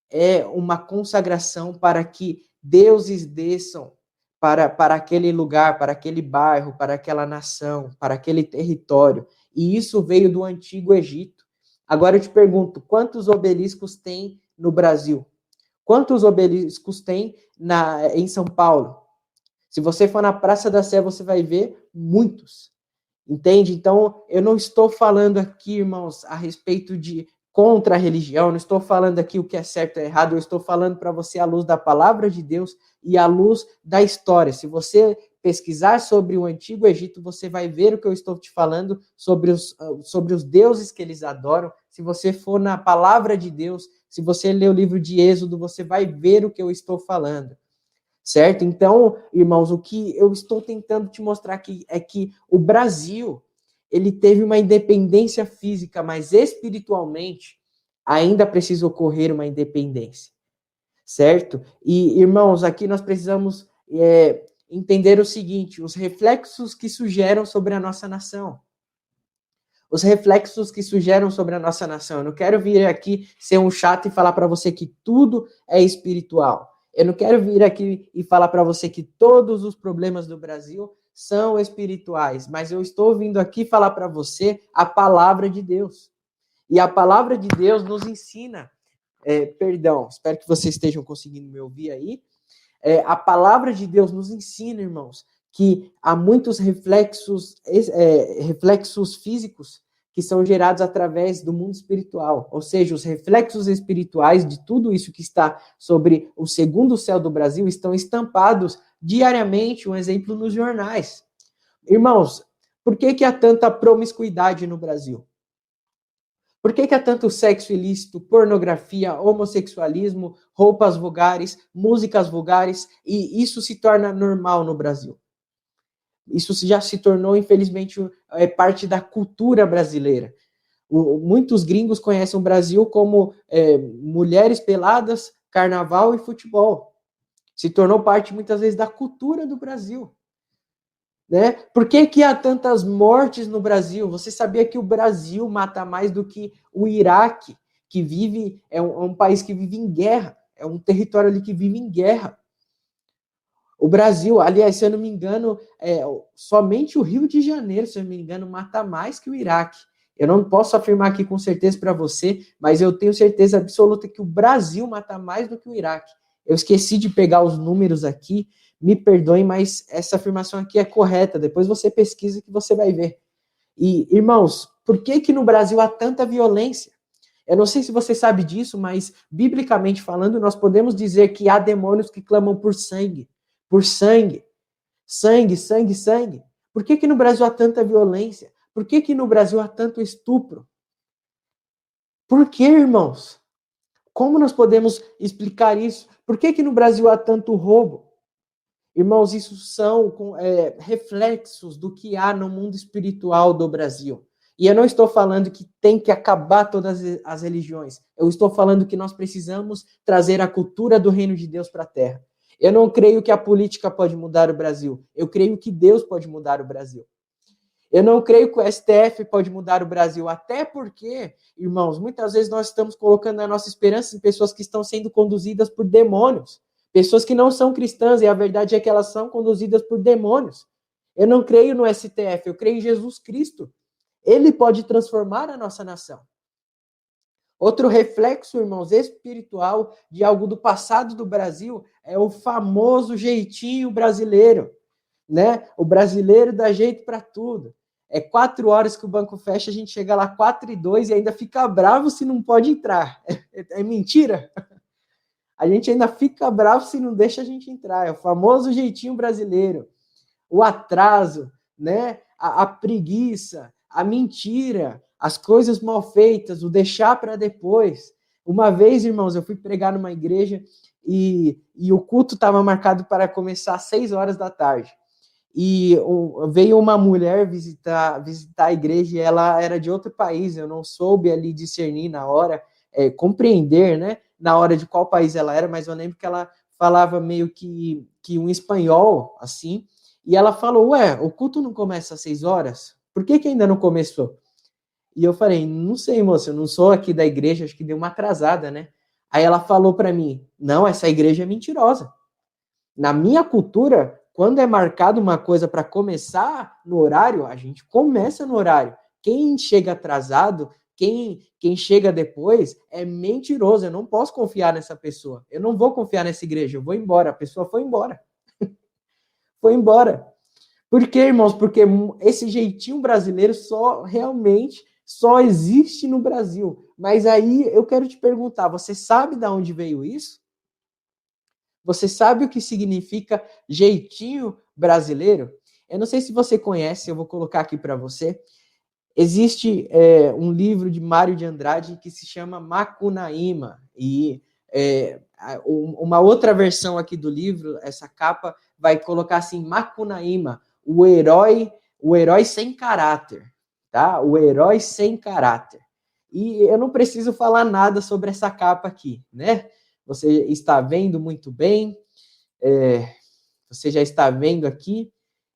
é uma consagração para que deuses desçam para aquele lugar, para aquele bairro, para aquela nação, para aquele território. E isso veio do Antigo Egito. Agora eu te pergunto, quantos obeliscos tem no Brasil? Quantos obeliscos tem em São Paulo? Se você for na Praça da Sé, você vai ver muitos. Entende? Então, eu não estou falando aqui, irmãos, a respeito de contra a religião, não estou falando aqui o que é certo e errado, eu estou falando para você à luz da palavra de Deus e à luz da história. Se você pesquisar sobre o Antigo Egito, você vai ver o que eu estou te falando sobre os deuses que eles adoram. Se você for na palavra de Deus, se você ler o livro de Êxodo, você vai ver o que eu estou falando. Certo? Então, irmãos, o que eu estou tentando te mostrar aqui é que o Brasil, ele teve uma independência física, mas espiritualmente ainda precisa ocorrer uma independência, certo? E, irmãos, aqui nós precisamos entender o seguinte, os reflexos que isso geram sobre a nossa nação. Os reflexos que isso geram sobre a nossa nação. Eu não quero vir aqui ser um chato e falar para você que tudo é espiritual. Eu não quero vir aqui e falar para você que todos os problemas do Brasil são espirituais, mas eu estou vindo aqui falar para você a palavra de Deus. E a palavra de Deus nos ensina, espero que vocês estejam conseguindo me ouvir aí, a palavra de Deus nos ensina, irmãos, que há muitos reflexos físicos que são gerados através do mundo espiritual, ou seja, os reflexos espirituais de tudo isso que está sobre o segundo céu do Brasil estão estampados diariamente, um exemplo nos jornais. Irmãos, por que há tanta promiscuidade no Brasil? Por que há tanto sexo ilícito, pornografia, homossexualismo, roupas vulgares, músicas vulgares, e isso se torna normal no Brasil? Isso já se tornou, infelizmente, parte da cultura brasileira. Muitos gringos conhecem o Brasil como mulheres peladas, carnaval e futebol. Se tornou parte, muitas vezes, da cultura do Brasil. Né? Por que há tantas mortes no Brasil? Você sabia que o Brasil mata mais do que o Iraque, que vive, é um país que vive em guerra, é um território ali que vive em guerra. O Brasil, aliás, se eu não me engano, somente o Rio de Janeiro, se eu não me engano, mata mais que o Iraque. Eu não posso afirmar aqui com certeza para você, mas eu tenho certeza absoluta que o Brasil mata mais do que o Iraque. Eu esqueci de pegar os números aqui, me perdoem, mas essa afirmação aqui é correta. Depois você pesquisa que você vai ver. E, irmãos, por que no Brasil há tanta violência? Eu não sei se você sabe disso, mas, biblicamente falando, nós podemos dizer que há demônios que clamam por sangue. por sangue. Sangue, sangue, sangue. Por que no Brasil há tanta violência? Por que no Brasil há tanto estupro? Por que, irmãos? Como nós podemos explicar isso? Por que no Brasil há tanto roubo? Irmãos, isso são reflexos do que há no mundo espiritual do Brasil. E eu não estou falando que tem que acabar todas as religiões. Eu estou falando que nós precisamos trazer a cultura do reino de Deus para a terra. Eu não creio que a política pode mudar o Brasil. Eu creio que Deus pode mudar o Brasil. Eu não creio que o STF pode mudar o Brasil, até porque, irmãos, muitas vezes nós estamos colocando a nossa esperança em pessoas que estão sendo conduzidas por demônios, pessoas que não são cristãs, e a verdade é que elas são conduzidas por demônios. Eu não creio no STF, eu creio em Jesus Cristo. Ele pode transformar a nossa nação. Outro reflexo, irmãos, espiritual de algo do passado do Brasil é o famoso jeitinho brasileiro, né? O brasileiro dá jeito para tudo. É 4 horas que o banco fecha, a gente chega lá 4:02 e ainda fica bravo se não pode entrar. É mentira? A gente ainda fica bravo se não deixa a gente entrar. É o famoso jeitinho brasileiro. O atraso, né? A preguiça, a mentira, as coisas mal feitas, o deixar para depois. Uma vez, irmãos, eu fui pregar numa igreja e o culto estava marcado para começar às 6 horas da tarde. E veio uma mulher visitar a igreja e ela era de outro país, eu não soube ali discernir na hora, compreender, né, na hora de qual país ela era, mas eu lembro que ela falava meio que um espanhol, assim, e ela falou, ué, o culto não começa às 6 horas? Por que ainda não começou? E eu falei, não sei, moça, eu não sou aqui da igreja, acho que deu uma atrasada, né? Aí ela falou para mim, não, essa igreja é mentirosa. Na minha cultura, quando é marcado uma coisa para começar no horário, a gente começa no horário. Quem chega atrasado, quem chega depois, é mentiroso. Eu não posso confiar nessa pessoa. Eu não vou confiar nessa igreja. Eu vou embora. A pessoa foi embora. Foi embora. Por quê, irmãos? Porque esse jeitinho brasileiro só existe no Brasil. Mas aí eu quero te perguntar, você sabe de onde veio isso? Você sabe o que significa jeitinho brasileiro? Eu não sei se você conhece, eu vou colocar aqui para você. Existe um livro de Mário de Andrade que se chama Macunaíma. E uma outra versão aqui do livro, essa capa, vai colocar assim, Macunaíma, o herói sem caráter. Tá? O herói sem caráter. E eu não preciso falar nada sobre essa capa aqui, né? Você está vendo muito bem, você já está vendo aqui,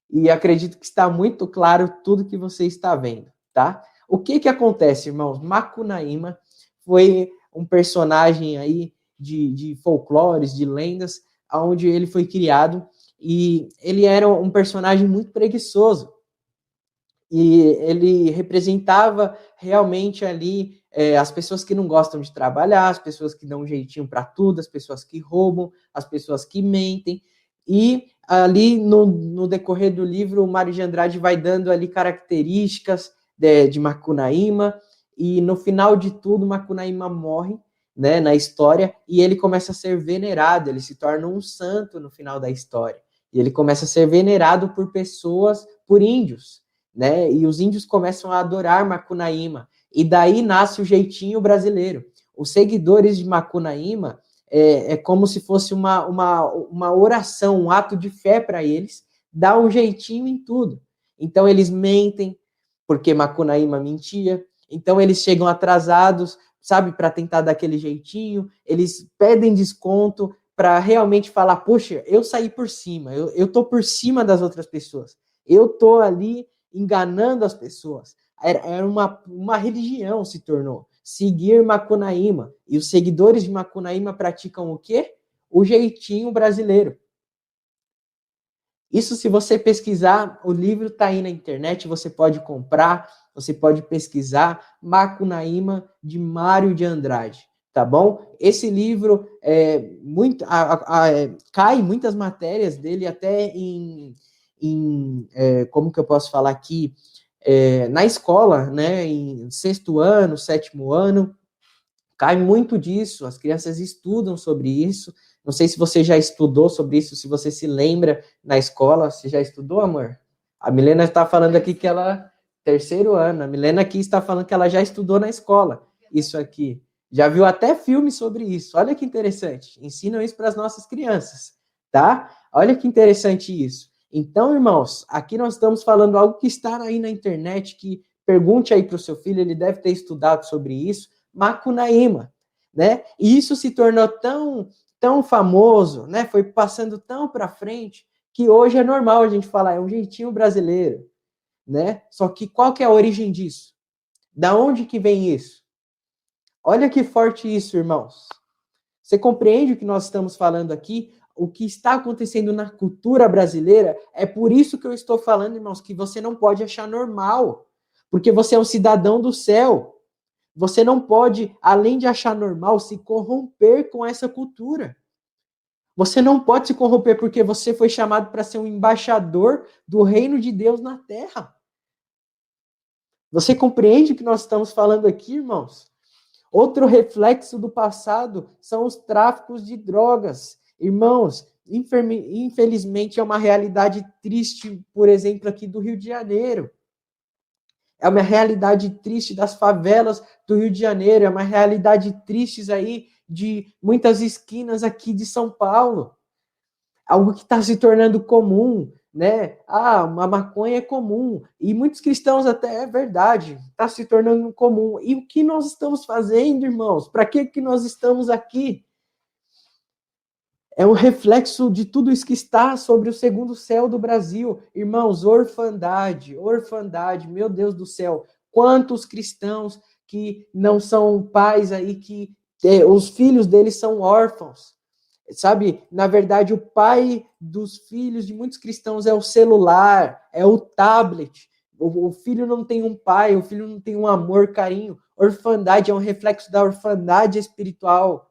e acredito que está muito claro tudo que você está vendo, tá? O que acontece, irmãos? Macunaíma foi um personagem aí de folclores, de lendas, onde ele foi criado, e ele era um personagem muito preguiçoso, e ele representava realmente ali as pessoas que não gostam de trabalhar, as pessoas que dão um jeitinho para tudo, as pessoas que roubam, as pessoas que mentem. E ali no decorrer do livro, o Mário de Andrade vai dando ali características de Macunaíma, e no final de tudo, Macunaíma morre, né, na história, e ele começa a ser venerado, ele se torna um santo no final da história. E ele começa a ser venerado por pessoas, por índios, né? E os índios começam a adorar Macunaíma. E daí nasce o jeitinho brasileiro. Os seguidores de Macunaíma é como se fosse uma oração, um ato de fé para eles, dá um jeitinho em tudo. Então eles mentem, porque Macunaíma mentia. Então eles chegam atrasados, sabe, para tentar dar aquele jeitinho. Eles pedem desconto para realmente falar, poxa, eu saí por cima, eu tô por cima das outras pessoas. Eu tô ali enganando as pessoas. Era uma religião, se tornou. Seguir Macunaíma. E os seguidores de Macunaíma praticam o quê? O jeitinho brasileiro. Isso, se você pesquisar, o livro está aí na internet, você pode comprar, você pode pesquisar Macunaíma, de Mário de Andrade, tá bom? Esse livro, cai muitas matérias dele até como que eu posso falar aqui, na escola, né, em 6º ano, 7º ano, cai muito disso, as crianças estudam sobre isso, Não sei se você já estudou sobre isso, se você se lembra na escola. Você já estudou, amor? A Milena está falando aqui que ela... Terceiro ano. A Milena aqui está falando que ela já estudou na escola. Isso aqui. Já viu até filme sobre isso. Olha que interessante. Ensinam isso para as nossas crianças, tá? Olha que interessante isso. Então, irmãos, aqui nós estamos falando algo que está aí na internet, que pergunte aí para o seu filho, ele deve ter estudado sobre isso. Macunaíma, né? E isso se tornou tão famoso, né? Foi passando tão para frente que hoje é normal a gente falar, é um jeitinho brasileiro, né? Só que qual que é a origem disso? Da onde que vem isso? Olha que forte isso, irmãos. Você compreende o que nós estamos falando aqui? O que está acontecendo na cultura brasileira? É por isso que eu estou falando, irmãos, que você não pode achar normal, porque você é um cidadão do céu. Você não pode, além de achar normal, se corromper com essa cultura. Você não pode se corromper porque você foi chamado para ser um embaixador do reino de Deus na terra. Você compreende o que nós estamos falando aqui, irmãos? Outro reflexo do passado são os tráficos de drogas. Irmãos, infelizmente é uma realidade triste, por exemplo, aqui do Rio de Janeiro. É uma realidade triste das favelas do Rio de Janeiro, é uma realidade triste aí de muitas esquinas aqui de São Paulo. Algo que está se tornando comum, né? Uma maconha é comum. E muitos cristãos até, é verdade, está se tornando comum. E o que nós estamos fazendo, irmãos? Para que nós estamos aqui? É um reflexo de tudo isso que está sobre o segundo céu do Brasil. Irmãos, orfandade, meu Deus do céu. Quantos cristãos que não são pais aí, que os filhos deles são órfãos. Sabe, na verdade, o pai dos filhos de muitos cristãos é o celular, é o tablet. O filho não tem um pai, o filho não tem um amor, carinho. Orfandade é um reflexo da orfandade espiritual,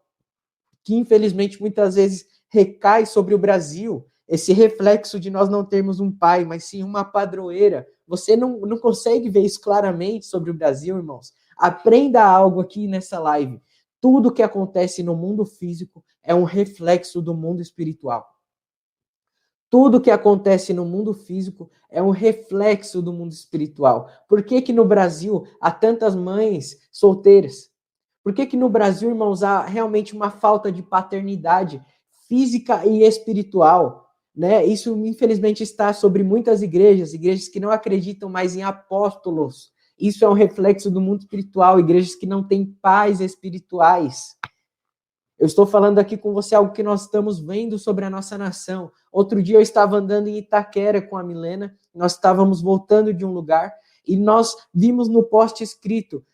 que infelizmente muitas vezes recai sobre o Brasil. Esse reflexo de nós não termos um pai, mas sim uma padroeira. Você não consegue ver isso claramente sobre o Brasil, irmãos? Aprenda algo aqui nessa live. Tudo que acontece no mundo físico é um reflexo do mundo espiritual. Tudo que acontece no mundo físico é um reflexo do mundo espiritual. Por que no Brasil há tantas mães solteiras? Por que no Brasil, irmãos, há realmente uma falta de paternidade física e espiritual? Né? Isso, infelizmente, está sobre muitas igrejas que não acreditam mais em apóstolos. Isso é um reflexo do mundo espiritual, igrejas que não têm pais espirituais. Eu estou falando aqui com você algo que nós estamos vendo sobre a nossa nação. Outro dia eu estava andando em Itaquera com a Milena, nós estávamos voltando de um lugar e nós vimos no poste escrito,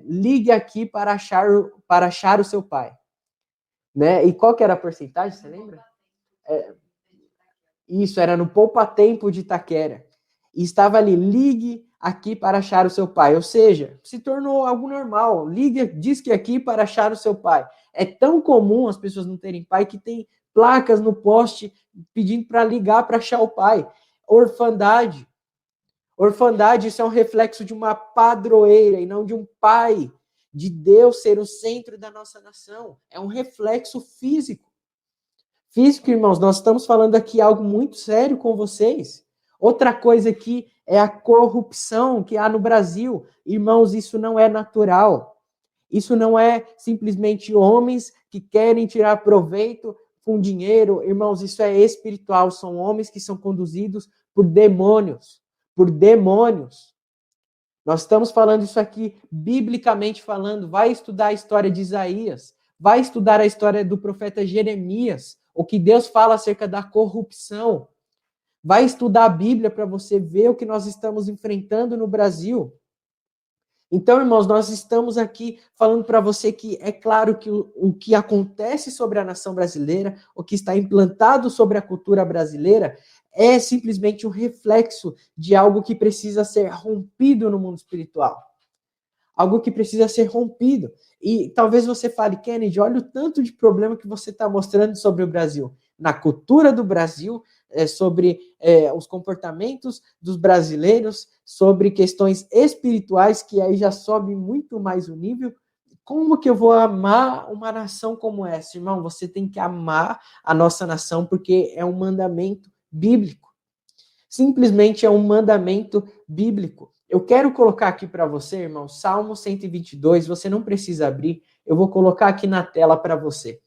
ligue aqui para achar o seu pai. Né? E qual que era a porcentagem, você lembra? Isso, era no Poupa Tempo de Itaquera. E estava ali, ligue aqui para achar o seu pai. Ou seja, se tornou algo normal. Ligue, diz que aqui para achar o seu pai. É tão comum as pessoas não terem pai que tem placas no poste pedindo para ligar para achar o pai. Orfandade. Orfandade, isso é um reflexo de uma padroeira e não de um pai. De Deus ser o centro da nossa nação. É um reflexo físico. Físico, irmãos, nós estamos falando aqui algo muito sério com vocês. Outra coisa aqui é a corrupção que há no Brasil. Irmãos, isso não é natural. Isso não é simplesmente homens que querem tirar proveito com dinheiro. Irmãos, isso é espiritual. São homens que são conduzidos por demônios. Por demônios. Nós estamos falando isso aqui, biblicamente falando. Vai estudar a história de Isaías. Vai estudar a história do profeta Jeremias. O que Deus fala acerca da corrupção. Vai estudar a Bíblia para você ver o que nós estamos enfrentando no Brasil. Então, irmãos, nós estamos aqui falando para você que é claro que o que acontece sobre a nação brasileira, o que está implantado sobre a cultura brasileira, é simplesmente um reflexo de algo que precisa ser rompido no mundo espiritual. Algo que precisa ser rompido. E talvez você fale, Kennedy, olha o tanto de problema que você está mostrando sobre o Brasil. Na cultura do Brasil, sobre os comportamentos dos brasileiros, sobre questões espirituais, que aí já sobe muito mais o nível. Como que eu vou amar uma nação como essa? Irmão, você tem que amar a nossa nação porque é um mandamento bíblico. Simplesmente é um mandamento bíblico. Eu quero colocar aqui para você, irmão, Salmo 122, você não precisa abrir, eu vou colocar aqui na tela para você.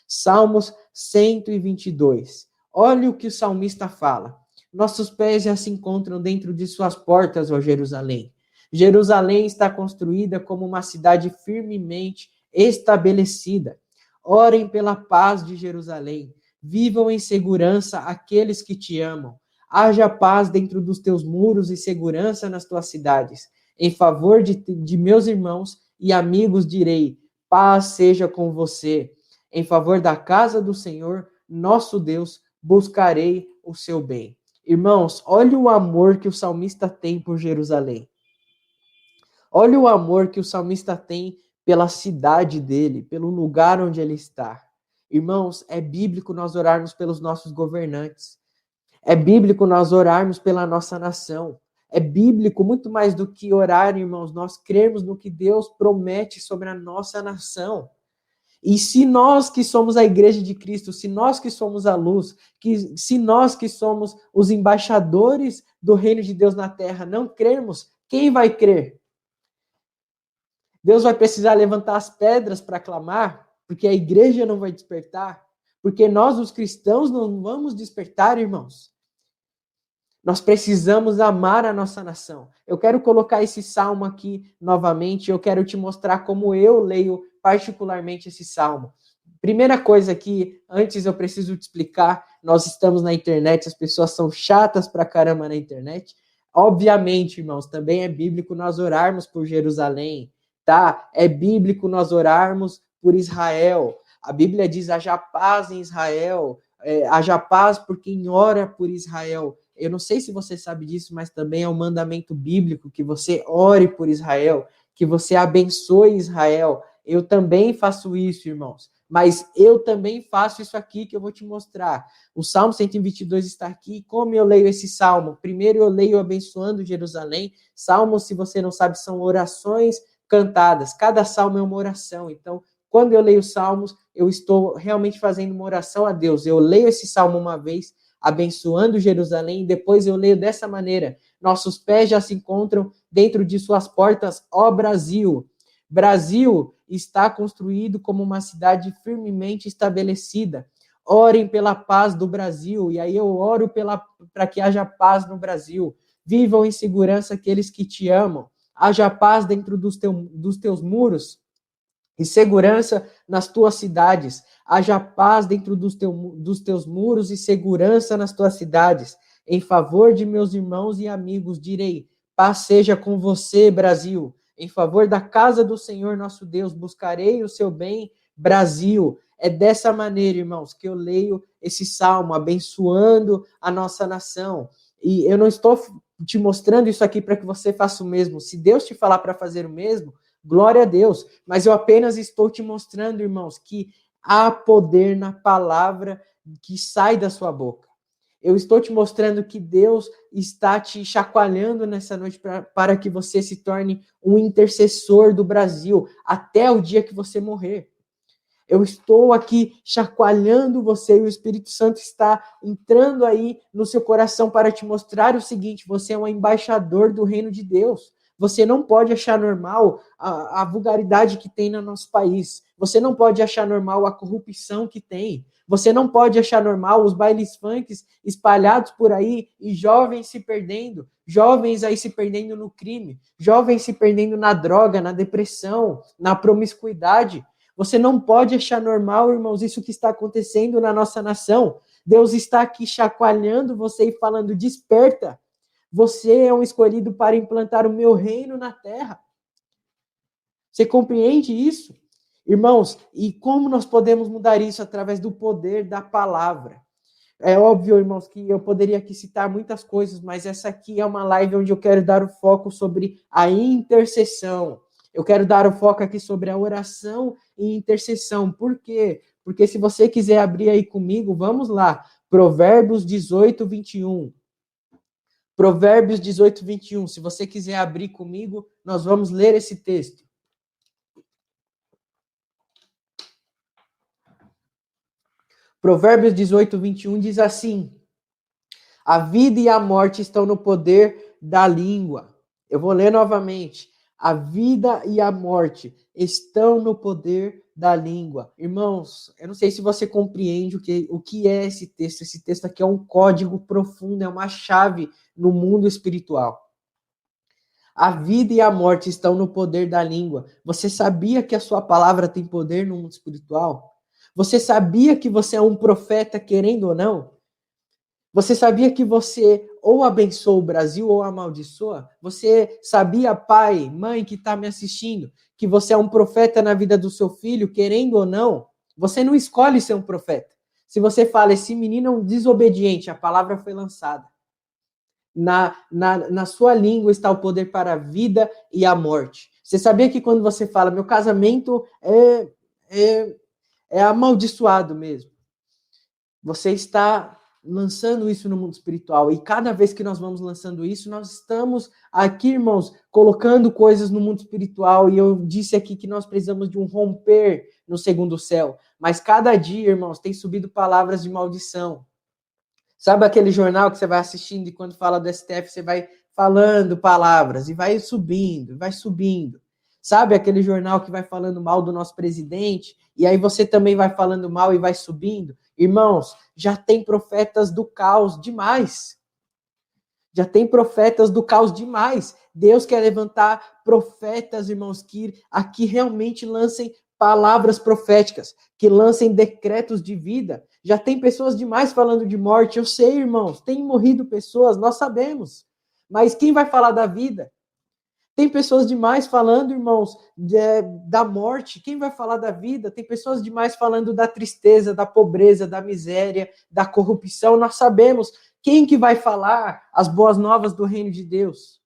Salmos 122. Olha o que o salmista fala. Nossos pés já se encontram dentro de suas portas, ó Jerusalém. Jerusalém está construída como uma cidade firmemente estabelecida. Orem pela paz de Jerusalém. Vivam em segurança aqueles que te amam. Haja paz dentro dos teus muros e segurança nas tuas cidades. Em favor de meus irmãos e amigos direi, paz seja com você. Em favor da casa do Senhor, nosso Deus, buscarei o seu bem. Irmãos, olha o amor que o salmista tem por Jerusalém. Olha o amor que o salmista tem pela cidade dele, pelo lugar onde ele está. Irmãos, é bíblico nós orarmos pelos nossos governantes. É bíblico nós orarmos pela nossa nação. É bíblico, muito mais do que orar, irmãos, nós cremos no que Deus promete sobre a nossa nação. E se nós que somos a igreja de Cristo, se nós que somos a luz, se nós que somos os embaixadores do reino de Deus na terra, não crermos, quem vai crer? Deus vai precisar levantar as pedras para clamar, porque a igreja não vai despertar, porque nós, os cristãos, não vamos despertar, irmãos. Nós precisamos amar a nossa nação. Eu quero colocar esse salmo aqui novamente, eu quero te mostrar como eu leio particularmente esse salmo. Primeira coisa que antes eu preciso te explicar, nós estamos na internet, as pessoas são chatas pra caramba na internet. Obviamente, irmãos, também é bíblico nós orarmos por Jerusalém, tá? É bíblico nós orarmos por Israel. A Bíblia diz: haja paz em Israel, haja paz por quem ora por Israel. Eu não sei se você sabe disso, mas também é um mandamento bíblico que você ore por Israel, que você abençoe Israel. Eu também faço isso, irmãos. Mas eu também faço isso aqui que eu vou te mostrar. O Salmo 122 está aqui. Como eu leio esse salmo? Primeiro eu leio abençoando Jerusalém. Salmos, se você não sabe, são orações cantadas. Cada salmo é uma oração. Então, quando eu leio salmos, eu estou realmente fazendo uma oração a Deus. Eu leio esse salmo uma vez, abençoando Jerusalém, e depois eu leio dessa maneira: nossos pés já se encontram dentro de suas portas, ó Brasil. Brasil está construído como uma cidade firmemente estabelecida. Orem pela paz do Brasil, e aí eu oro para que haja paz no Brasil. Vivam em segurança aqueles que te amam. Haja paz dentro dos teus muros e segurança nas tuas cidades. Haja paz dentro dos teus muros e segurança nas tuas cidades. Em favor de meus irmãos e amigos, direi: paz seja com você, Brasil. Em favor da casa do Senhor nosso Deus, buscarei o seu bem, Brasil. É dessa maneira, irmãos, que eu leio esse salmo, abençoando a nossa nação. E eu não estou te mostrando isso aqui para que você faça o mesmo. Se Deus te falar para fazer o mesmo, glória a Deus. Mas eu apenas estou te mostrando, irmãos, que há poder na palavra que sai da sua boca. Eu estou te mostrando que Deus está te chacoalhando nessa noite para que você se torne um intercessor do Brasil até o dia que você morrer. Eu estou aqui chacoalhando você e o Espírito Santo está entrando aí no seu coração para te mostrar o seguinte: você é um embaixador do reino de Deus. Você não pode achar normal a vulgaridade que tem no nosso país. Você não pode achar normal a corrupção que tem. Você não pode achar normal os bailes funks espalhados por aí e jovens se perdendo. Jovens aí se perdendo no crime. Jovens se perdendo na droga, na depressão, na promiscuidade. Você não pode achar normal, irmãos, isso que está acontecendo na nossa nação. Deus está aqui chacoalhando você e falando: desperta. Você é um escolhido para implantar o meu reino na terra. Você compreende isso? Irmãos, e como nós podemos mudar isso? Através do poder da palavra. É óbvio, irmãos, que eu poderia aqui citar muitas coisas, mas essa aqui é uma live onde eu quero dar o foco sobre a intercessão. Eu quero dar o foco aqui sobre a oração e intercessão. Por quê? Porque se você quiser abrir aí comigo, vamos lá. Provérbios 18, 21. Provérbios 18, 21. Se você quiser abrir comigo, nós vamos ler esse texto. Provérbios 18, 21 diz assim: a vida e a morte estão no poder da língua. Eu vou ler novamente. A vida e a morte estão no poder da língua. Irmãos, eu não sei se você compreende o que é esse texto. Esse texto aqui é um código profundo, é uma chave no mundo espiritual. A vida e a morte estão no poder da língua. Você sabia que a sua palavra tem poder no mundo espiritual? Você sabia que você é um profeta, querendo ou não? Você sabia que você ou abençoa o Brasil ou amaldiçoa? Você sabia, pai, mãe que está me assistindo, que você é um profeta na vida do seu filho, querendo ou não? Você não escolhe ser um profeta. Se você fala, esse menino é um desobediente, a palavra foi lançada. Na sua língua está o poder para a vida e a morte. Você sabia que quando você fala, meu casamento é amaldiçoado mesmo, você está lançando isso no mundo espiritual. E cada vez que nós vamos lançando isso, nós estamos aqui, irmãos, colocando coisas no mundo espiritual. E eu disse aqui que nós precisamos de um romper no segundo céu. Mas cada dia, irmãos, tem subido palavras de maldição. Sabe aquele jornal que você vai assistindo e quando fala do STF, você vai falando palavras e vai subindo, vai subindo. Sabe aquele jornal que vai falando mal do nosso presidente e aí você também vai falando mal e vai subindo? Irmãos, já tem profetas do caos demais. Já tem profetas do caos demais. Deus quer levantar profetas, irmãos, que aqui realmente lancem palavras proféticas, que lancem decretos de vida. Já tem pessoas demais falando de morte. Eu sei, irmãos, tem morrido pessoas, nós sabemos. Mas quem vai falar da vida? Tem pessoas demais falando, irmãos, da morte. Quem vai falar da vida? Tem pessoas demais falando da tristeza, da pobreza, da miséria, da corrupção. Nós sabemos. Quem que vai falar as boas novas do reino de Deus?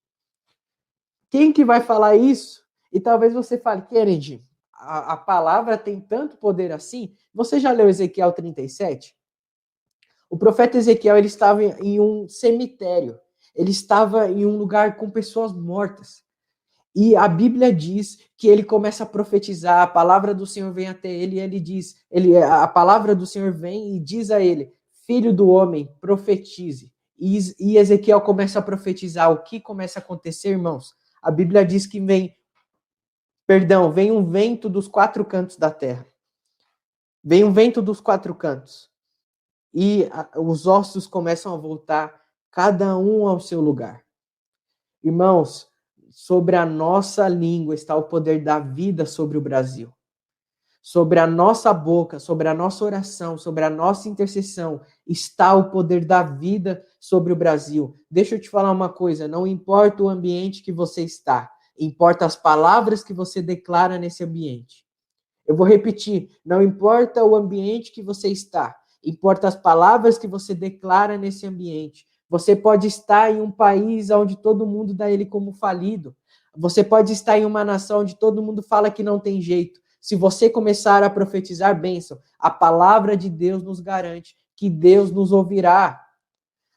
Quem que vai falar isso? E talvez você fale, Kennedy, a palavra tem tanto poder assim? Você já leu Ezequiel 37? O profeta Ezequiel, ele estava em um cemitério. Ele estava em um lugar com pessoas mortas. E a Bíblia diz que ele começa a profetizar, a palavra do Senhor vem até ele e ele diz, a palavra do Senhor vem e diz a ele, filho do homem, profetize. E Ezequiel começa a profetizar. O que começa a acontecer, irmãos? A Bíblia diz que vem um vento dos quatro cantos da terra. Vem um vento dos quatro cantos. E os ossos começam a voltar, cada um ao seu lugar. Irmãos, sobre a nossa língua está o poder da vida sobre o Brasil. Sobre a nossa boca, sobre a nossa oração, sobre a nossa intercessão, está o poder da vida sobre o Brasil. Deixa eu te falar uma coisa, não importa o ambiente que você está, importa as palavras que você declara nesse ambiente. Eu vou repetir, não importa o ambiente que você está, importa as palavras que você declara nesse ambiente. Você pode estar em um país onde todo mundo dá ele como falido. Você pode estar em uma nação onde todo mundo fala que não tem jeito. Se você começar a profetizar bênção, a palavra de Deus nos garante que Deus nos ouvirá.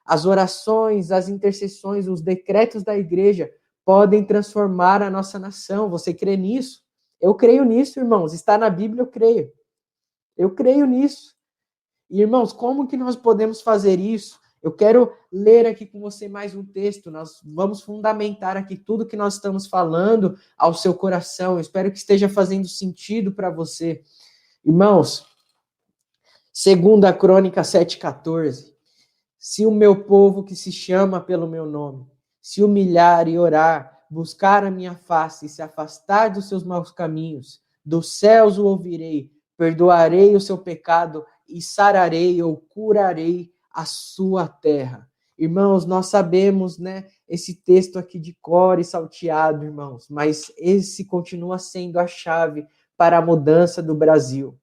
As orações, as intercessões, os decretos da igreja podem transformar a nossa nação. Você crê nisso? Eu creio nisso, irmãos. Está na Bíblia, eu creio. Eu creio nisso. E, irmãos, como que nós podemos fazer isso? Eu quero ler aqui com você mais um texto. Nós vamos fundamentar aqui tudo que nós estamos falando ao seu coração. Eu espero que esteja fazendo sentido para você. Irmãos, 2 Crônica 7,14. Se o meu povo que se chama pelo meu nome se humilhar e orar, buscar a minha face e se afastar dos seus maus caminhos, dos céus o ouvirei, perdoarei o seu pecado e sararei ou curarei a sua terra. Irmãos, nós sabemos, né, esse texto aqui de cor e salteado, irmãos, mas esse continua sendo a chave para a mudança do Brasil.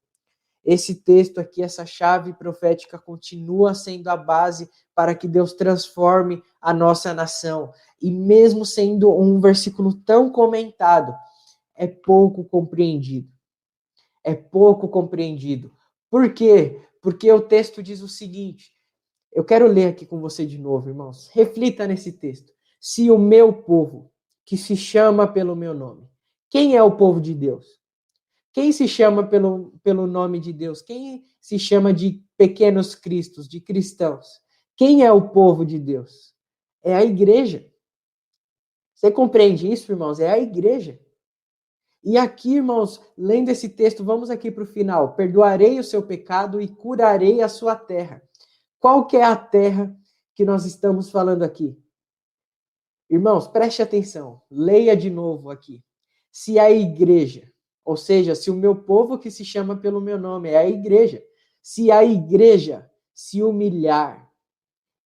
Esse texto aqui, essa chave profética continua sendo a base para que Deus transforme a nossa nação. E mesmo sendo um versículo tão comentado, é pouco compreendido. É pouco compreendido. Por quê? Porque o texto diz o seguinte, eu quero ler aqui com você de novo, irmãos. Reflita nesse texto. Se o meu povo, que se chama pelo meu nome, quem é o povo de Deus? Quem se chama pelo nome de Deus? Quem se chama de pequenos cristos, de cristãos? Quem é o povo de Deus? É a igreja. Você compreende isso, irmãos? É a igreja. E aqui, irmãos, lendo esse texto, vamos aqui para o final. Perdoarei o seu pecado e curarei a sua terra. Qual que é a terra que nós estamos falando aqui? Irmãos, preste atenção. Leia de novo aqui. Se a igreja, ou seja, se o meu povo que se chama pelo meu nome é a igreja, se a igreja se humilhar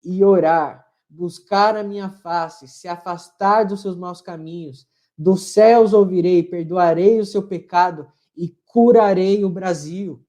e orar, buscar a minha face, se afastar dos seus maus caminhos, dos céus ouvirei, perdoarei o seu pecado e curarei o Brasil.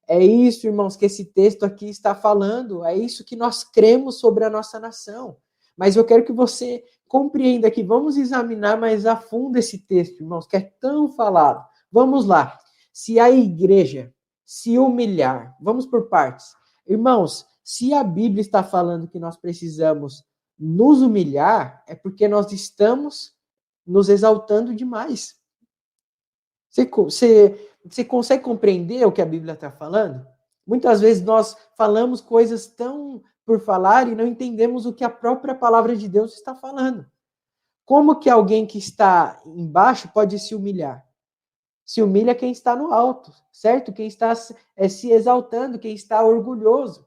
É isso, irmãos, que esse texto aqui está falando. É isso que nós cremos sobre a nossa nação. Mas eu quero que você compreenda que vamos examinar mais a fundo esse texto, irmãos, que é tão falado. Vamos lá. Se a igreja se humilhar, vamos por partes. Irmãos, se a Bíblia está falando que nós precisamos nos humilhar, é porque nós estamos nos exaltando demais. Você consegue compreender o que a Bíblia está falando? Muitas vezes nós falamos coisas tão por falar e não entendemos o que a própria palavra de Deus está falando. Como que alguém que está embaixo pode se humilhar? Se humilha quem está no alto, certo? Quem está se exaltando, quem está orgulhoso.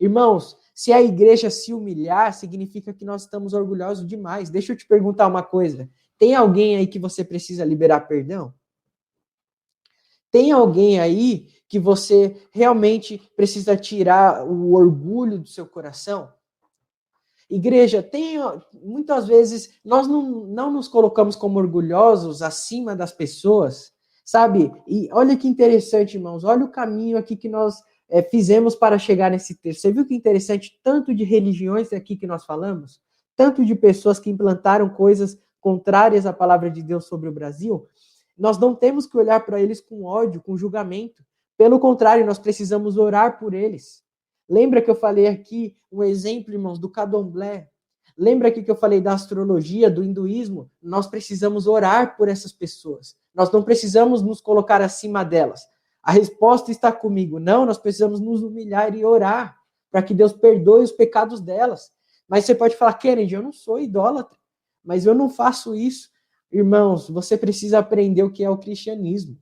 Irmãos, se a igreja se humilhar, significa que nós estamos orgulhosos demais. Deixa eu te perguntar uma coisa. Tem alguém aí que você precisa liberar perdão? Tem alguém aí que você realmente precisa tirar o orgulho do seu coração? Igreja, muitas vezes nós não nos colocamos como orgulhosos acima das pessoas, sabe? E olha que interessante, irmãos, olha o caminho aqui que nós fizemos para chegar nesse texto. Você viu que interessante, tanto de religiões aqui que nós falamos, tanto de pessoas que implantaram coisas contrárias à palavra de Deus sobre o Brasil? Nós não temos que olhar para eles com ódio, com julgamento. Pelo contrário, nós precisamos orar por eles. Lembra que eu falei aqui um exemplo, irmãos, do candomblé? Lembra aqui que eu falei da astrologia, do hinduísmo? Nós precisamos orar por essas pessoas. Nós não precisamos nos colocar acima delas. A resposta está comigo. Não, nós precisamos nos humilhar e orar para que Deus perdoe os pecados delas. Mas você pode falar, Kennedy, eu não sou idólatra, mas eu não faço isso. Irmãos, você precisa aprender o que é o cristianismo.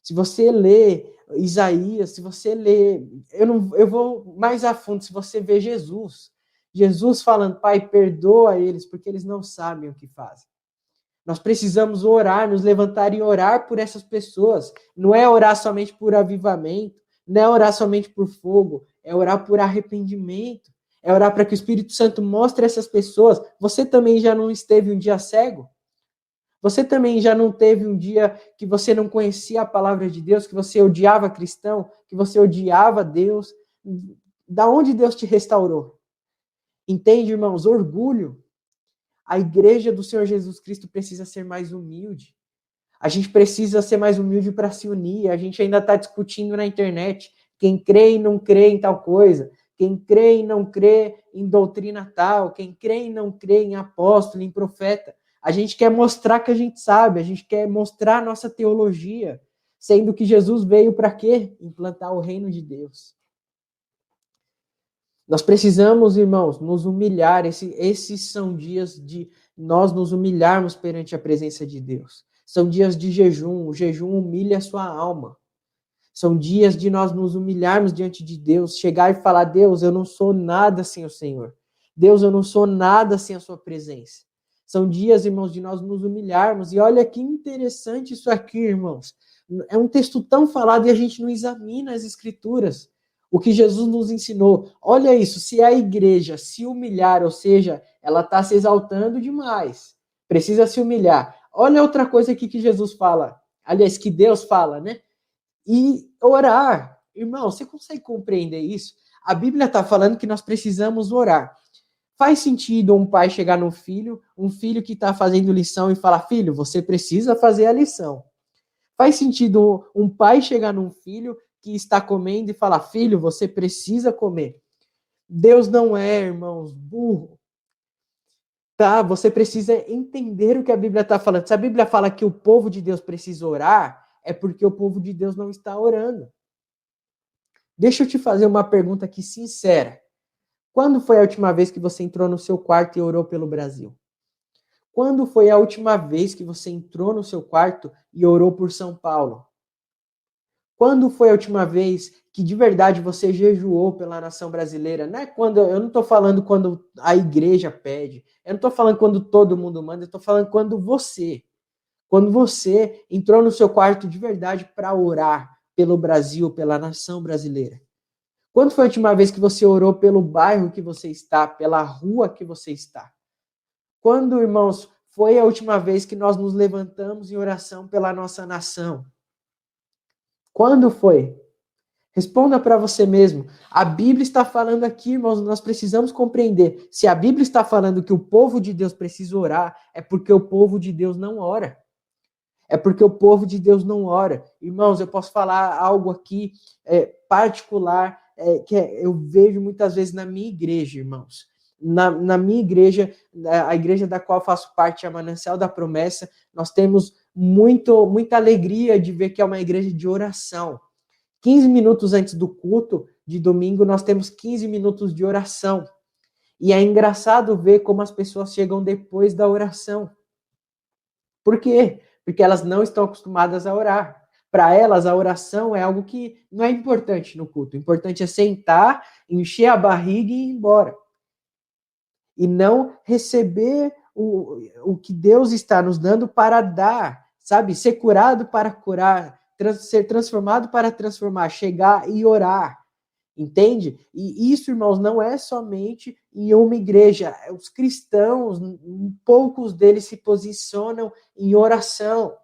Se você lê Isaías, se você lê, eu vou mais a fundo, se você vê Jesus falando, Pai, perdoa eles, porque eles não sabem o que fazem. Nós precisamos orar, nos levantar e orar por essas pessoas. Não é orar somente por avivamento, não é orar somente por fogo, é orar por arrependimento, é orar para que o Espírito Santo mostre essas pessoas. Você também já não esteve um dia cego? Você também já não teve um dia que você não conhecia a palavra de Deus, que você odiava cristão, que você odiava Deus? Da onde Deus te restaurou? Entende, irmãos? Orgulho. A igreja do Senhor Jesus Cristo precisa ser mais humilde. A gente precisa ser mais humilde para se unir. A gente ainda está discutindo na internet quem crê e não crê em tal coisa, quem crê e não crê em doutrina tal, quem crê e não crê em apóstolo, em profeta. A gente quer mostrar que a gente sabe, a gente quer mostrar a nossa teologia, sendo que Jesus veio para quê? Implantar o reino de Deus. Nós precisamos, irmãos, nos humilhar. Esses são dias de nós nos humilharmos perante a presença de Deus. São dias de jejum. O jejum humilha a sua alma. São dias de nós nos humilharmos diante de Deus, chegar e falar, Deus, eu não sou nada sem o Senhor. Deus, eu não sou nada sem a sua presença. São dias, irmãos, de nós nos humilharmos. E olha que interessante isso aqui, irmãos. É um texto tão falado e a gente não examina as escrituras. O que Jesus nos ensinou. Olha isso, se a igreja se humilhar, ou seja, ela está se exaltando demais, precisa se humilhar. Olha outra coisa aqui que Jesus fala. Aliás, que Deus fala, né? E orar. Irmão, você consegue compreender isso? A Bíblia está falando que nós precisamos orar. Faz sentido um pai chegar no filho, um filho que está fazendo lição e falar, filho, você precisa fazer a lição. Faz sentido um pai chegar num filho que está comendo e falar, filho, você precisa comer. Deus não é, irmãos, burro. Tá? Você precisa entender o que a Bíblia está falando. Se a Bíblia fala que o povo de Deus precisa orar, é porque o povo de Deus não está orando. Deixa eu te fazer uma pergunta aqui sincera. Quando foi a última vez que você entrou no seu quarto e orou pelo Brasil? Quando foi a última vez que você entrou no seu quarto e orou por São Paulo? Quando foi a última vez que de verdade você jejuou pela nação brasileira? Não é quando, eu não estou falando quando a igreja pede, eu não estou falando quando todo mundo manda, eu estou falando quando você entrou no seu quarto de verdade para orar pelo Brasil, pela nação brasileira. Quando foi a última vez que você orou pelo bairro que você está, pela rua que você está? Quando, irmãos, foi a última vez que nós nos levantamos em oração pela nossa nação? Quando foi? Responda para você mesmo. A Bíblia está falando aqui, irmãos, nós precisamos compreender. Se a Bíblia está falando que o povo de Deus precisa orar, é porque o povo de Deus não ora. É porque o povo de Deus não ora. Irmãos, eu posso falar algo aqui particular que eu vejo muitas vezes na minha igreja, irmãos. Na minha igreja, a igreja da qual eu faço parte, a Manancial da Promessa, nós temos muita alegria de ver que é uma igreja de oração. 15 minutos antes do culto de domingo, nós temos 15 minutos de oração. E é engraçado ver como as pessoas chegam depois da oração. Por quê? Porque elas não estão acostumadas a orar. Para elas, a oração é algo que não é importante no culto. O importante é sentar, encher a barriga e ir embora. E não receber o que Deus está nos dando para dar, sabe? Ser curado para curar, ser transformado para transformar, chegar e orar. Entende? E isso, irmãos, não é somente em uma igreja. Os cristãos, poucos deles se posicionam em oração.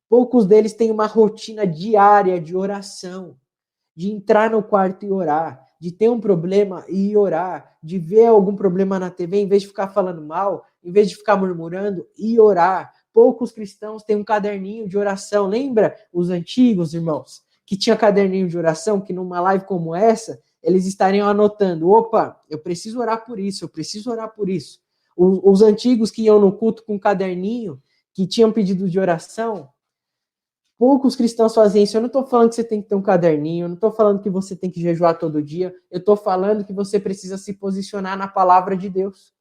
Poucos deles têm uma rotina diária de oração, de entrar no quarto e orar, de ter um problema e orar, de ver algum problema na TV, em vez de ficar falando mal, em vez de ficar murmurando, e orar. Poucos cristãos têm um caderninho de oração. Lembra os antigos, irmãos? Que tinha caderninho de oração, que numa live como essa, eles estariam anotando, opa, eu preciso orar por isso, eu preciso orar por isso. Os antigos que iam no culto com um caderninho, que tinham pedido de oração, poucos cristãos fazem isso. Eu não estou falando que você tem que ter um caderninho, eu não estou falando que você tem que jejuar todo dia, eu estou falando que você precisa se posicionar na palavra de Deus.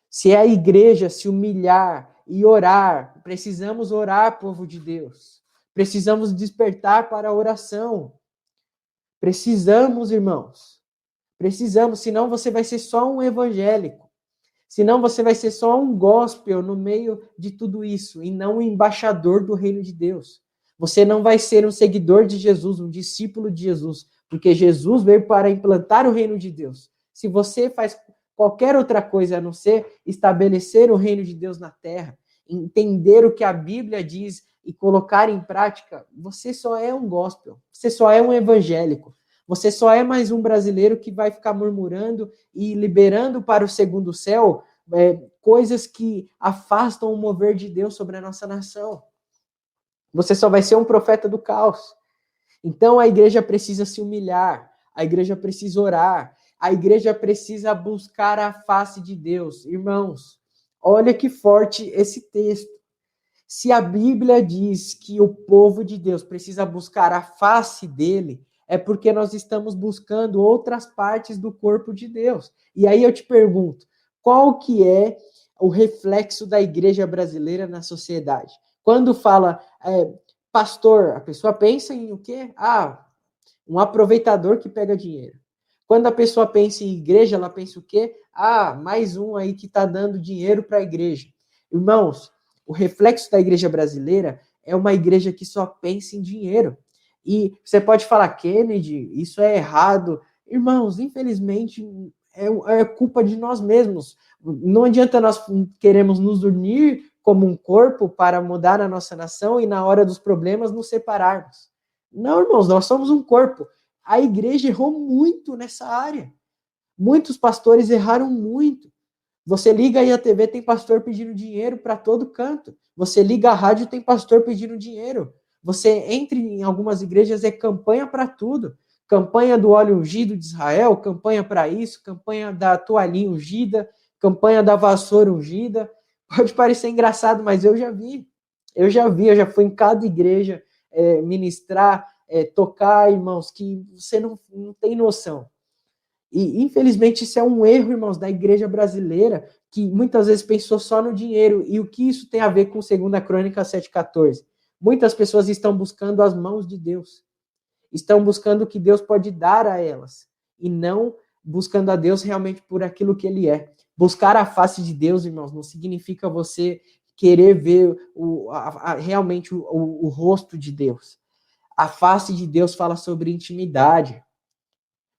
Se é a igreja se humilhar e orar, precisamos orar, povo de Deus. Precisamos despertar para a oração. Precisamos, irmãos. Precisamos, senão você vai ser só um evangélico. Senão você vai ser só um gospel no meio de tudo isso e não um embaixador do reino de Deus. Você não vai ser um seguidor de Jesus, um discípulo de Jesus, porque Jesus veio para implantar o reino de Deus. Se você faz qualquer outra coisa a não ser estabelecer o reino de Deus na terra, entender o que a Bíblia diz e colocar em prática, você só é um gospel, você só é um evangélico. Você só é mais um brasileiro que vai ficar murmurando e liberando para o segundo céu coisas que afastam o mover de Deus sobre a nossa nação. Você só vai ser um profeta do caos. Então a igreja precisa se humilhar, a igreja precisa orar, a igreja precisa buscar a face de Deus. Irmãos, olha que forte esse texto. Se a Bíblia diz que o povo de Deus precisa buscar a face dele, é porque nós estamos buscando outras partes do corpo de Deus. E aí eu te pergunto, qual que é o reflexo da igreja brasileira na sociedade? Quando fala pastor, a pessoa pensa em o quê? Um aproveitador que pega dinheiro. Quando a pessoa pensa em igreja, ela pensa o quê? Mais um aí que está dando dinheiro para a igreja. Irmãos, o reflexo da igreja brasileira é uma igreja que só pensa em dinheiro. E você pode falar, Kennedy, isso é errado. Irmãos, infelizmente, é culpa de nós mesmos. Não adianta nós queremos nos unir como um corpo para mudar a nossa nação e na hora dos problemas nos separarmos. Não, irmãos, nós somos um corpo. A igreja errou muito nessa área. Muitos pastores erraram muito. Você liga aí a TV, tem pastor pedindo dinheiro para todo canto. Você liga a rádio, tem pastor pedindo dinheiro. Você entra em algumas igrejas, é campanha para tudo. Campanha do óleo ungido de Israel, campanha para isso, campanha da toalhinha ungida, campanha da vassoura ungida. Pode parecer engraçado, mas eu já vi. Eu já fui em cada igreja ministrar, tocar, irmãos, que você não tem noção. E, infelizmente, isso é um erro, irmãos, da igreja brasileira, que muitas vezes pensou só no dinheiro. E o que isso tem a ver com 2 Crônicas 7,14? Muitas pessoas estão buscando as mãos de Deus. Estão buscando o que Deus pode dar a elas. E não buscando a Deus realmente por aquilo que Ele é. Buscar a face de Deus, irmãos, não significa você querer ver realmente o rosto de Deus. A face de Deus fala sobre intimidade.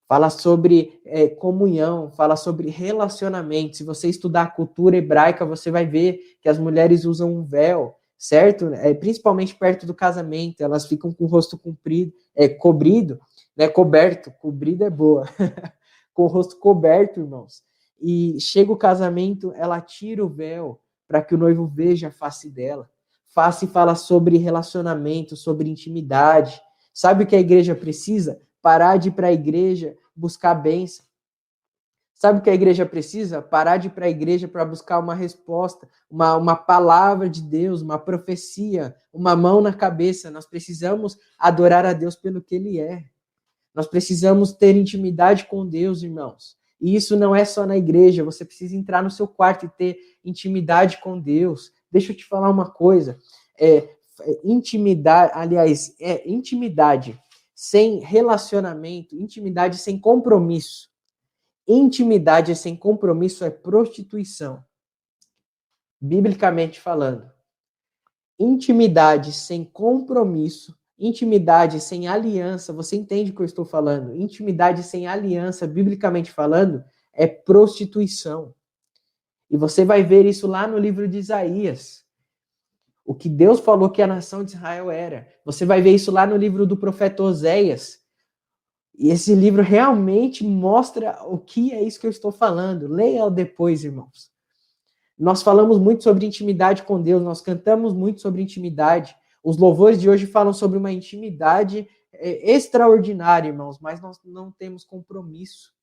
Fala sobre comunhão, fala sobre relacionamento. Se você estudar a cultura hebraica, você vai ver que as mulheres usam um véu, certo? Principalmente perto do casamento, elas ficam com o rosto cobrido, né? Coberto, cobrido é boa, com o rosto coberto, irmãos. E chega o casamento, ela tira o véu para que o noivo veja a face dela. Face fala sobre relacionamento, sobre intimidade. Sabe o que a igreja precisa? Parar de ir para a igreja buscar bênção. Sabe o que a igreja precisa? Parar de ir para a igreja para buscar uma resposta, uma palavra de Deus, uma profecia, uma mão na cabeça. Nós precisamos adorar a Deus pelo que Ele é. Nós precisamos ter intimidade com Deus, irmãos. E isso não é só na igreja. Você precisa entrar no seu quarto e ter intimidade com Deus. Deixa eu te falar uma coisa. Intimidade sem relacionamento, intimidade sem compromisso. Intimidade sem compromisso é prostituição. Biblicamente falando. Intimidade sem compromisso, intimidade sem aliança, você entende o que eu estou falando? Intimidade sem aliança, biblicamente falando, é prostituição. E você vai ver isso lá no livro de Isaías. O que Deus falou que a nação de Israel era. Você vai ver isso lá no livro do profeta Oséias. E esse livro realmente mostra o que é isso que eu estou falando. Leia depois, irmãos. Nós falamos muito sobre intimidade com Deus, nós cantamos muito sobre intimidade. Os louvores de hoje falam sobre uma intimidade extraordinária, irmãos, mas nós não temos compromisso.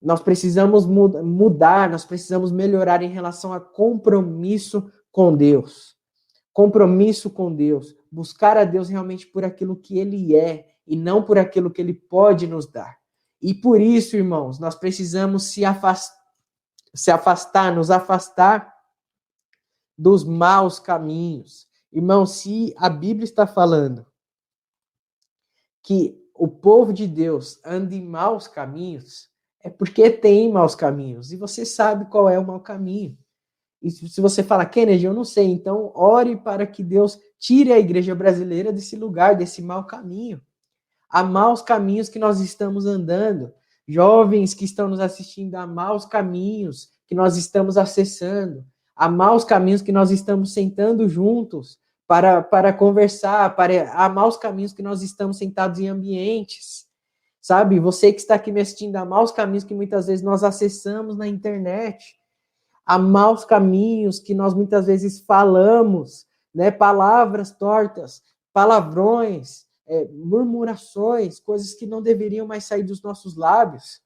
Nós precisamos mudar, nós precisamos melhorar em relação a compromisso com Deus. Compromisso com Deus. Buscar a Deus realmente por aquilo que Ele é e não por aquilo que Ele pode nos dar. E por isso, irmãos, nós precisamos nos afastar dos maus caminhos. Irmão, se a Bíblia está falando que o povo de Deus anda em maus caminhos, é porque tem maus caminhos. E você sabe qual é o mau caminho. E se você fala, Kennedy, eu não sei, então ore para que Deus tire a igreja brasileira desse lugar, desse mau caminho. Há maus caminhos que nós estamos andando. Jovens que estão nos assistindo, há maus caminhos que nós estamos acessando. Há maus caminhos que nós estamos sentando juntos para conversar. Há maus caminhos que nós estamos sentados em ambientes. Sabe? Você que está aqui me assistindo, há maus caminhos que muitas vezes nós acessamos na internet. Há maus caminhos que nós muitas vezes falamos, né? Palavras tortas, palavrões, murmurações, coisas que não deveriam mais sair dos nossos lábios,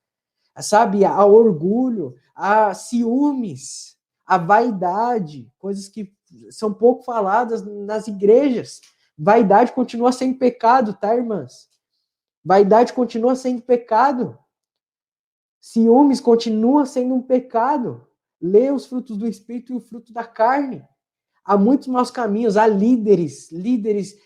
sabe? Há orgulho, há ciúmes, há vaidade, coisas que são pouco faladas nas igrejas. Vaidade continua sendo pecado, tá, irmãs? Vaidade continua sendo pecado. Ciúmes continua sendo um pecado. Lê os frutos do Espírito e o fruto da carne. Há muitos maus caminhos, há líderes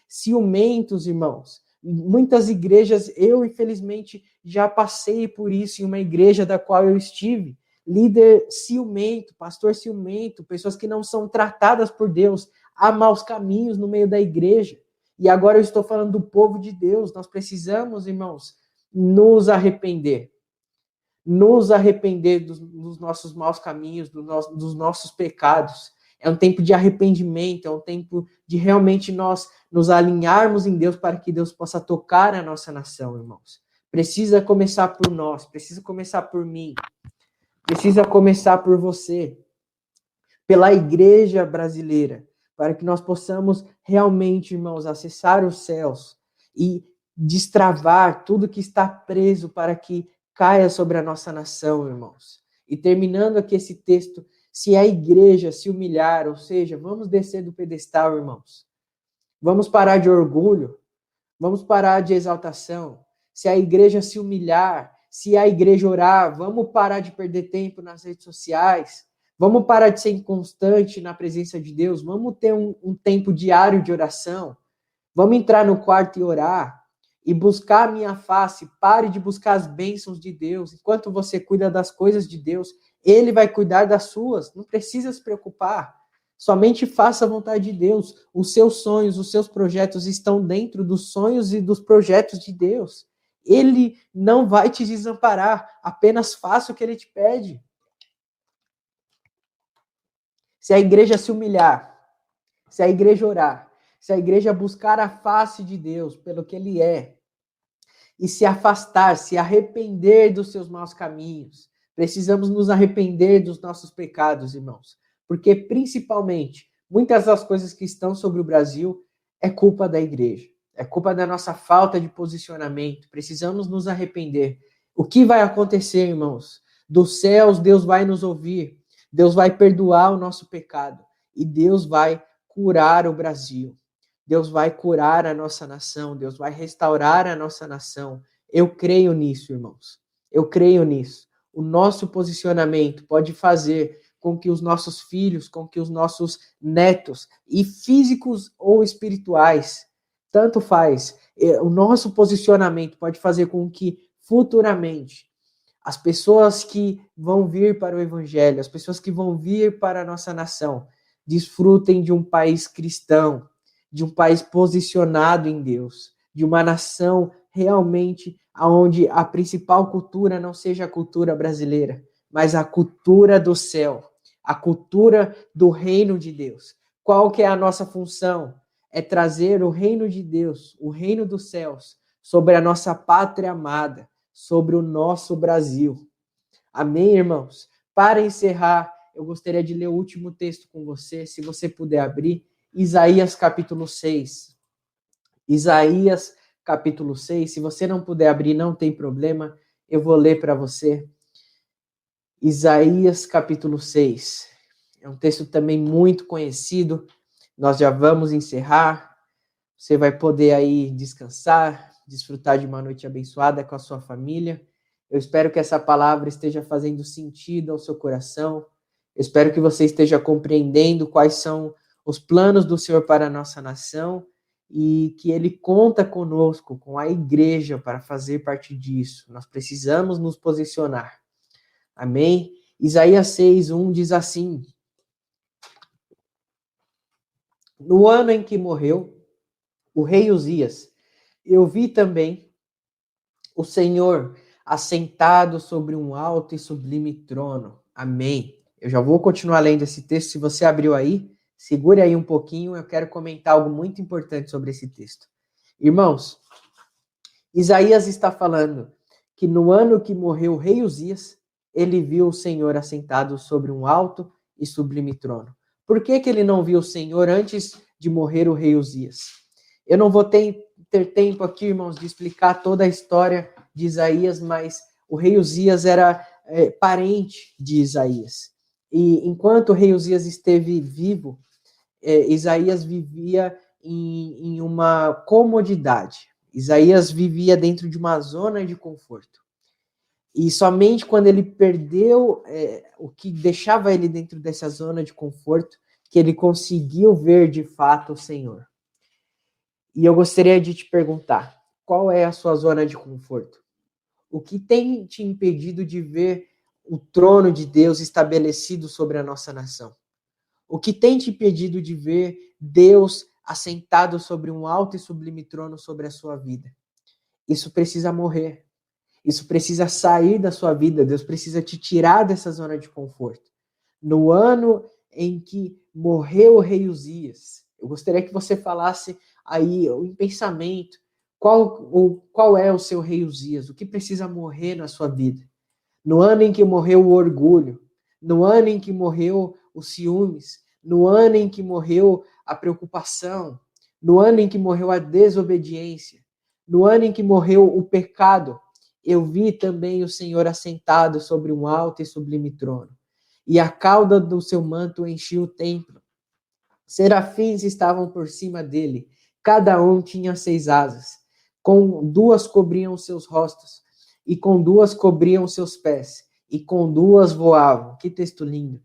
ciumentos, irmãos. Muitas igrejas, eu infelizmente já passei por isso em uma igreja da qual eu estive. Líder ciumento, pastor ciumento, pessoas que não são tratadas por Deus. Há maus caminhos no meio da igreja. E agora eu estou falando do povo de Deus. Nós precisamos, irmãos, nos arrepender. Nos arrepender dos nossos maus caminhos, dos nossos pecados. É um tempo de arrependimento, é um tempo de realmente nós nos alinharmos em Deus para que Deus possa tocar a nossa nação, irmãos. Precisa começar por nós, precisa começar por mim, precisa começar por você, pela igreja brasileira, para que nós possamos realmente, irmãos, acessar os céus e destravar tudo que está preso para que caia sobre a nossa nação, irmãos. E terminando aqui esse texto, se a igreja se humilhar, ou seja, vamos descer do pedestal, irmãos. Vamos parar de orgulho, vamos parar de exaltação. Se a igreja se humilhar, se a igreja orar, vamos parar de perder tempo nas redes sociais, vamos parar de ser inconstante na presença de Deus, vamos ter um tempo diário de oração, vamos entrar no quarto e orar e buscar a minha face. Pare de buscar as bênçãos de Deus. Enquanto você cuida das coisas de Deus, Ele vai cuidar das suas. Não precisa se preocupar. Somente faça a vontade de Deus. Os seus sonhos, os seus projetos estão dentro dos sonhos e dos projetos de Deus. Ele não vai te desamparar. Apenas faça o que Ele te pede. Se a igreja se humilhar, se a igreja orar, se a igreja buscar a face de Deus pelo que Ele é, e se afastar, se arrepender dos seus maus caminhos, precisamos nos arrepender dos nossos pecados, irmãos. Porque, principalmente, muitas das coisas que estão sobre o Brasil é culpa da igreja. É culpa da nossa falta de posicionamento. Precisamos nos arrepender. O que vai acontecer, irmãos? Dos céus, Deus vai nos ouvir. Deus vai perdoar o nosso pecado. E Deus vai curar o Brasil. Deus vai curar a nossa nação. Deus vai restaurar a nossa nação. Eu creio nisso, irmãos. Eu creio nisso. O nosso posicionamento pode fazer com que os nossos filhos, com que os nossos netos, e físicos ou espirituais, tanto faz, o nosso posicionamento pode fazer com que futuramente as pessoas que vão vir para o Evangelho, as pessoas que vão vir para a nossa nação, desfrutem de um país cristão, de um país posicionado em Deus, de uma nação realmente onde a principal cultura não seja a cultura brasileira, mas a cultura do céu, a cultura do reino de Deus. Qual que é a nossa função? É trazer o reino de Deus, o reino dos céus, sobre a nossa pátria amada, sobre o nosso Brasil. Amém, irmãos? Para encerrar, eu gostaria de ler o último texto com você, se você puder abrir, Isaías capítulo 6. Isaías capítulo 6, se você não puder abrir, não tem problema, eu vou ler para você. Isaías capítulo 6. É um texto também muito conhecido. Nós já vamos encerrar. Você vai poder aí descansar, desfrutar de uma noite abençoada com a sua família. Eu espero que essa palavra esteja fazendo sentido ao seu coração. Eu espero que você esteja compreendendo quais são os planos do Senhor para a nossa nação e que Ele conta conosco, com a igreja, para fazer parte disso. Nós precisamos nos posicionar. Amém? Isaías 6:1 diz assim: No ano em que morreu o rei Uzias, eu vi também o Senhor assentado sobre um alto e sublime trono. Amém. Eu já vou continuar lendo esse texto. Se você abriu aí, segure aí um pouquinho. Eu quero comentar algo muito importante sobre esse texto. Irmãos, Isaías está falando que no ano que morreu o rei Uzias, ele viu o Senhor assentado sobre um alto e sublime trono. Por que ele não viu o Senhor antes de morrer o rei Uzias? Eu não vou ter tempo aqui, irmãos, de explicar toda a história de Isaías, mas o rei Uzias era parente de Isaías. E enquanto o rei Uzias esteve vivo, Isaías vivia em uma comodidade. Isaías vivia dentro de uma zona de conforto. E somente quando ele perdeu o que deixava ele dentro dessa zona de conforto, que ele conseguiu ver de fato o Senhor. E eu gostaria de te perguntar, qual é a sua zona de conforto? O que tem te impedido de ver o trono de Deus estabelecido sobre a nossa nação? O que tem te impedido de ver Deus assentado sobre um alto e sublime trono sobre a sua vida? Isso precisa morrer. Isso precisa sair da sua vida. Deus precisa te tirar dessa zona de conforto. No ano em que morreu o rei Uzias, eu gostaria que você falasse aí em pensamento qual é o seu rei Uzias, o que precisa morrer na sua vida. No ano em que morreu o orgulho, no ano em que morreu os ciúmes, no ano em que morreu a preocupação, no ano em que morreu a desobediência, no ano em que morreu o pecado, eu vi também o Senhor assentado sobre um alto e sublime trono. e a cauda do seu manto enchia o templo. Serafins estavam por cima dele, cada um tinha 6 asas. Com 2 cobriam os seus rostos, e com 2 cobriam os seus pés, e com 2 voavam. Que texto lindo!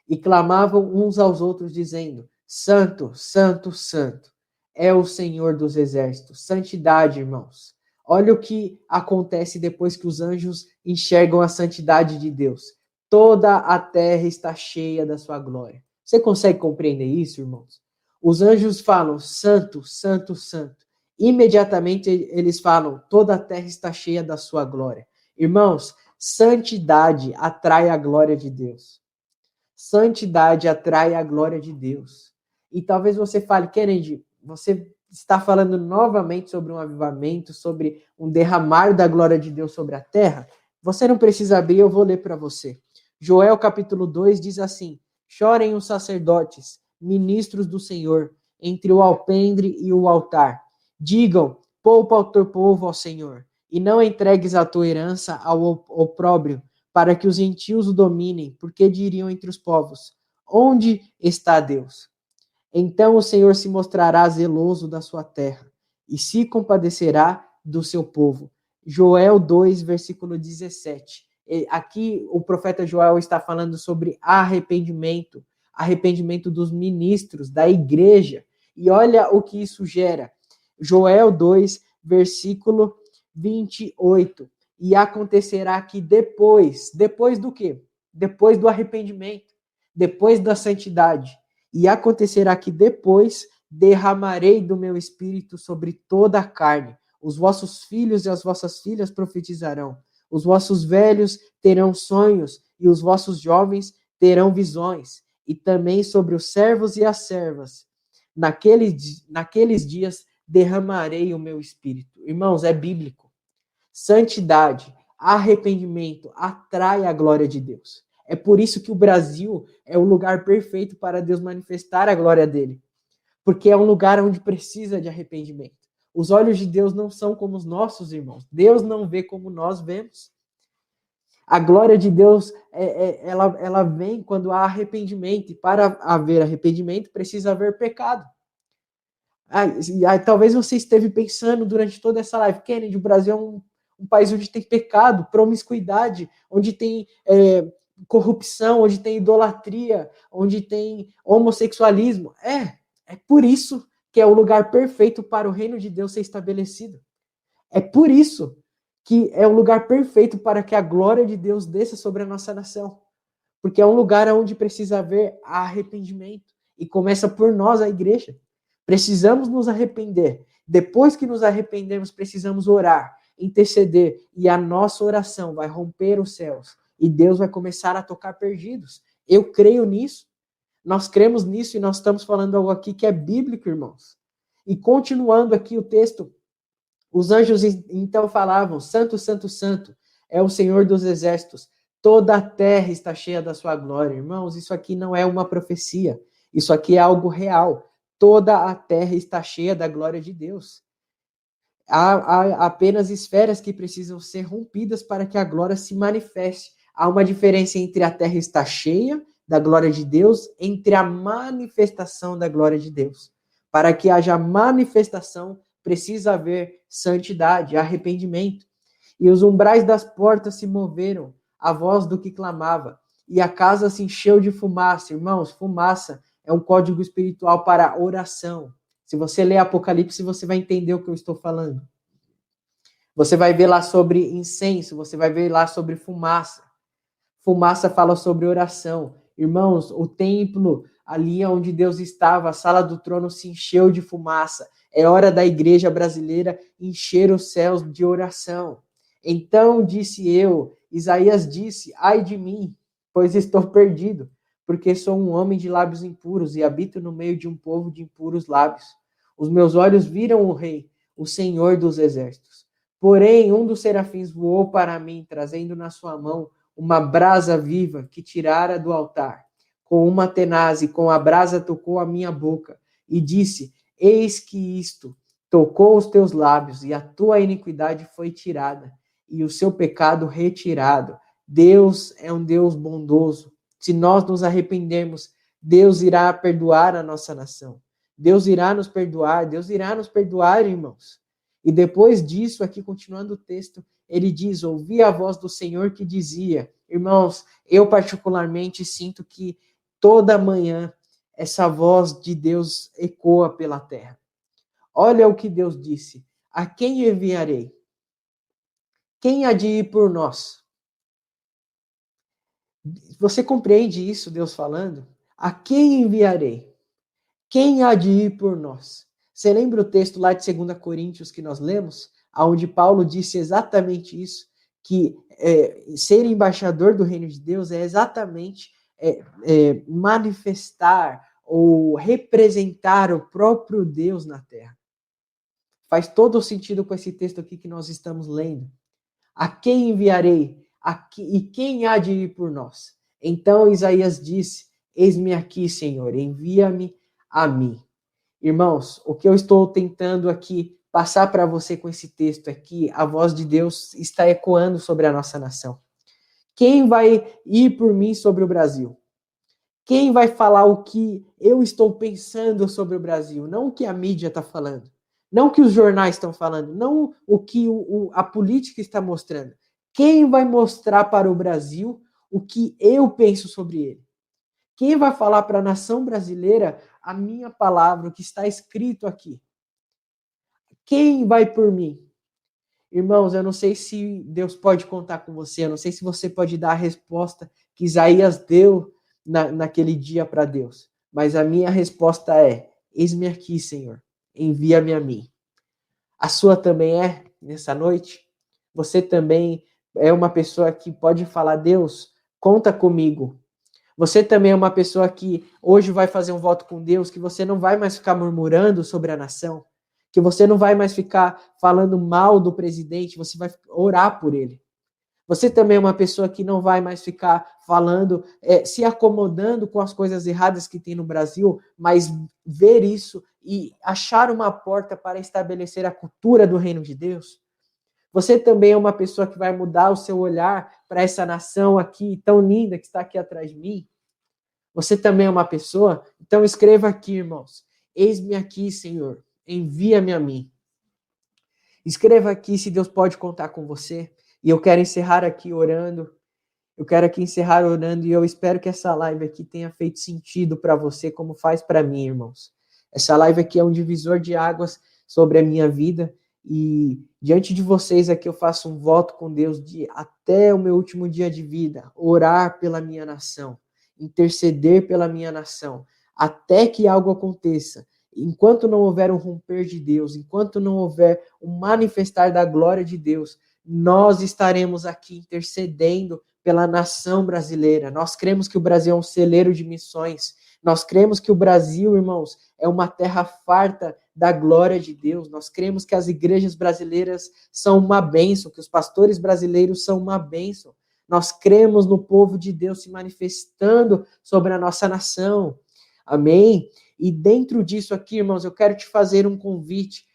E clamavam uns aos outros, dizendo: Santo, Santo, Santo, é o Senhor dos exércitos. Santidade, irmãos. Olha o que acontece depois que os anjos enxergam a santidade de Deus. Toda a terra está cheia da sua glória. Você consegue compreender isso, irmãos? Os anjos falam: Santo, Santo, Santo. Imediatamente eles falam: toda a terra está cheia da sua glória. Irmãos, santidade atrai a glória de Deus. Santidade atrai a glória de Deus. E talvez você fale: Kennedy, você está falando novamente sobre um avivamento, sobre um derramar da glória de Deus sobre a terra? Você não precisa abrir, eu vou ler para você. Joel capítulo 2 diz assim: Chorem os sacerdotes, ministros do Senhor, entre o alpendre e o altar. Digam: poupa o teu povo ao Senhor, e não entregues a tua herança ao opróbrio, para que os gentios o dominem, porque diriam entre os povos: onde está Deus? Então o Senhor se mostrará zeloso da sua terra, e se compadecerá do seu povo. Joel 2, versículo 17. Aqui o profeta Joel está falando sobre arrependimento, arrependimento dos ministros, da igreja. E olha o que isso gera. Joel 2, versículo 28. E acontecerá que depois do quê? Depois do arrependimento, depois da santidade. E acontecerá que depois derramarei do meu espírito sobre toda a carne. Os vossos filhos e as vossas filhas profetizarão. Os vossos velhos terão sonhos e os vossos jovens terão visões. E também sobre os servos e as servas. Naqueles dias derramarei o meu espírito. Irmãos, é bíblico. Santidade, arrependimento atrai a glória de Deus. É por isso que o Brasil é o lugar perfeito para Deus manifestar a glória dele. Porque é um lugar onde precisa de arrependimento. Os olhos de Deus não são como os nossos, irmãos. Deus não vê como nós vemos. A glória de Deus, ela vem quando há arrependimento. E para haver arrependimento, precisa haver pecado. Talvez você esteve pensando durante toda essa live: Kennedy, o Brasil é um país onde tem pecado, promiscuidade, onde tem corrupção, onde tem idolatria, onde tem homossexualismo. É por isso que é o lugar perfeito para o reino de Deus ser estabelecido. É por isso que é o lugar perfeito para que a glória de Deus desça sobre a nossa nação. Porque é um lugar onde precisa haver arrependimento. E começa por nós, a igreja. Precisamos nos arrepender. Depois que nos arrependermos, precisamos orar, interceder. E a nossa oração vai romper os céus. E Deus vai começar a tocar perdidos. Eu creio nisso. Nós cremos nisso e nós estamos falando algo aqui que é bíblico, irmãos. E continuando aqui o texto, os anjos então falavam: Santo, Santo, Santo, é o Senhor dos exércitos. Toda a terra está cheia da sua glória. Irmãos, isso aqui não é uma profecia. Isso aqui é algo real. Toda a terra está cheia da glória de Deus. Há apenas esferas que precisam ser rompidas para que a glória se manifeste. Há uma diferença entre a terra estar cheia da glória de Deus, entre a manifestação da glória de Deus. Para que haja manifestação, precisa haver santidade, arrependimento. E os umbrais das portas se moveram, a voz do que clamava, e a casa se encheu de fumaça. Irmãos, fumaça é um código espiritual para oração. Se você ler Apocalipse, você vai entender o que eu estou falando. Você vai ver lá sobre incenso, você vai ver lá sobre fumaça. Fumaça fala sobre oração. Irmãos, o templo, ali onde Deus estava, a sala do trono se encheu de fumaça. É hora da igreja brasileira encher os céus de oração. Então disse eu, Isaías disse: ai de mim, pois estou perdido, porque sou um homem de lábios impuros e habito no meio de um povo de impuros lábios. Os meus olhos viram o Rei, o Senhor dos exércitos. Porém, um dos serafins voou para mim, trazendo na sua mão uma brasa viva que tirara do altar. Com uma tenaz e com a brasa tocou a minha boca e disse: eis que isto tocou os teus lábios e a tua iniquidade foi tirada e o seu pecado retirado. Deus é um Deus bondoso. Se nós nos arrependermos, Deus irá perdoar a nossa nação. Deus irá nos perdoar, Deus irá nos perdoar, irmãos. E depois disso, aqui continuando o texto, ele diz: ouvi a voz do Senhor que dizia. Irmãos, eu particularmente sinto que toda manhã essa voz de Deus ecoa pela terra. Olha o que Deus disse: a quem enviarei? Quem há de ir por nós? Você compreende isso, Deus falando? A quem enviarei? Quem há de ir por nós? Você lembra o texto lá de 2 Coríntios que nós lemos? Onde Paulo disse exatamente isso, que ser embaixador do reino de Deus é exatamente manifestar ou representar o próprio Deus na terra. Faz todo o sentido com esse texto aqui que nós estamos lendo. A quem enviarei? E quem há de ir por nós? Então Isaías disse: eis-me aqui, Senhor, envia-me a mim. Irmãos, o que eu estou tentando aqui passar para você com esse texto é que a voz de Deus está ecoando sobre a nossa nação. Quem vai ir por mim sobre o Brasil? Quem vai falar o que eu estou pensando sobre o Brasil? Não o que a mídia está falando. Não o que os jornais estão falando. Não o que a política está mostrando. Quem vai mostrar para o Brasil o que eu penso sobre ele? Quem vai falar para a nação brasileira a minha palavra, o que está escrito aqui? Quem vai por mim? Irmãos, eu não sei se Deus pode contar com você, eu não sei se você pode dar a resposta que Isaías deu naquele dia para Deus. Mas a minha resposta é: eis-me aqui, Senhor, envia-me a mim. A sua também é, nessa noite? Você também é uma pessoa que pode falar: Deus, conta comigo. Você também é uma pessoa que hoje vai fazer um voto com Deus, que você não vai mais ficar murmurando sobre a nação, que você não vai mais ficar falando mal do presidente, você vai orar por ele. Você também é uma pessoa que não vai mais ficar falando, se acomodando com as coisas erradas que tem no Brasil, mas ver isso e achar uma porta para estabelecer a cultura do reino de Deus. Você também é uma pessoa que vai mudar o seu olhar para essa nação aqui tão linda que está aqui atrás de mim. Você também é uma pessoa? Então escreva aqui, irmãos: eis-me aqui, Senhor, envia-me a mim. Escreva aqui se Deus pode contar com você. E eu quero encerrar aqui orando. E eu espero que essa live aqui tenha feito sentido para você, como faz para mim, irmãos. Essa live aqui é um divisor de águas sobre a minha vida. E diante de vocês aqui eu faço um voto com Deus de até o meu último dia de vida, orar pela minha nação, interceder pela minha nação, até que algo aconteça. Enquanto não houver um romper de Deus, enquanto não houver um manifestar da glória de Deus, nós estaremos aqui intercedendo pela nação brasileira. Nós cremos que o Brasil é um celeiro de missões. Nós cremos que o Brasil, irmãos, é uma terra farta da glória de Deus. Nós cremos que as igrejas brasileiras são uma bênção, que os pastores brasileiros são uma bênção. Nós cremos no povo de Deus se manifestando sobre a nossa nação. Amém? E dentro disso aqui, irmãos, eu quero te fazer um convite,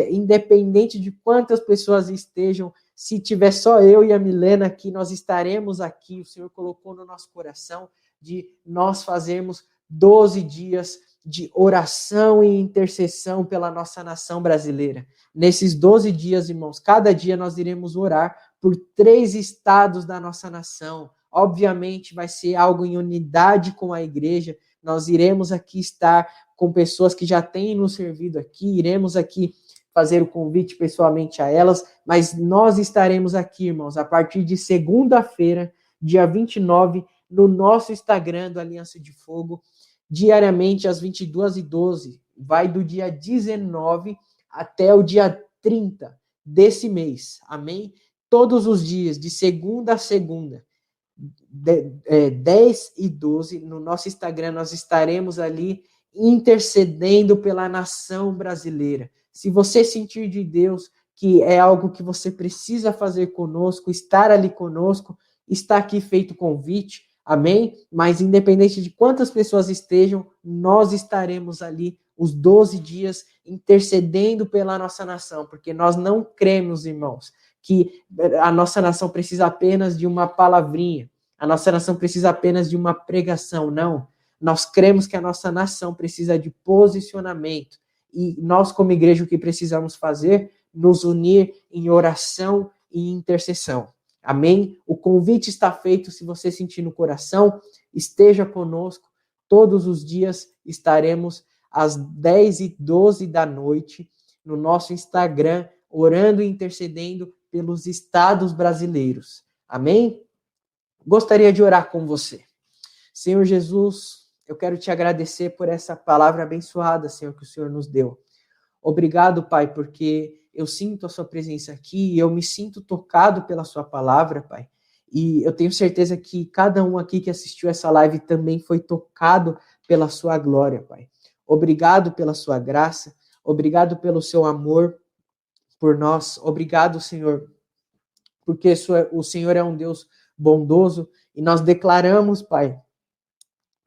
independente de quantas pessoas estejam, se tiver só eu e a Milena aqui, nós estaremos aqui. O Senhor colocou no nosso coração de nós fazermos 12 dias de oração e intercessão pela nossa nação brasileira. Nesses 12 dias, irmãos, cada dia nós iremos orar por 3 estados da nossa nação. Obviamente vai ser algo em unidade com a igreja. Nós iremos aqui estar com pessoas que já têm nos servido aqui, iremos aqui fazer o convite pessoalmente a elas, mas nós estaremos aqui, irmãos, a partir de segunda-feira, dia 29, no nosso Instagram do Aliança de Fogo, diariamente às 22h12. Vai do dia 19 até o dia 30 desse mês, amém? Todos os dias, de segunda a segunda, 10 e 12, no nosso Instagram, nós estaremos ali intercedendo pela nação brasileira. Se você sentir de Deus que é algo que você precisa fazer conosco, estar ali conosco, está aqui feito o convite, amém? Mas independente de quantas pessoas estejam, nós estaremos ali os 12 dias intercedendo pela nossa nação, porque nós não cremos, irmãos, que a nossa nação precisa apenas de uma palavrinha. A nossa nação precisa apenas de uma pregação, não. Nós cremos que a nossa nação precisa de posicionamento. E nós, como igreja, o que precisamos fazer? Nos unir em oração e intercessão. Amém? O convite está feito. Se você sentir no coração, esteja conosco. Todos os dias estaremos às 10h12 da noite no nosso Instagram, orando e intercedendo pelos estados brasileiros. Amém? Gostaria de orar com você. Senhor Jesus, eu quero te agradecer por essa palavra abençoada, Senhor, que o Senhor nos deu. Obrigado, Pai, porque eu sinto a sua presença aqui e eu me sinto tocado pela sua palavra, Pai. E eu tenho certeza que cada um aqui que assistiu essa live também foi tocado pela sua glória, Pai. Obrigado pela sua graça, obrigado pelo seu amor por nós. Obrigado, Senhor, porque o Senhor é um Deus bondoso e nós declaramos, Pai,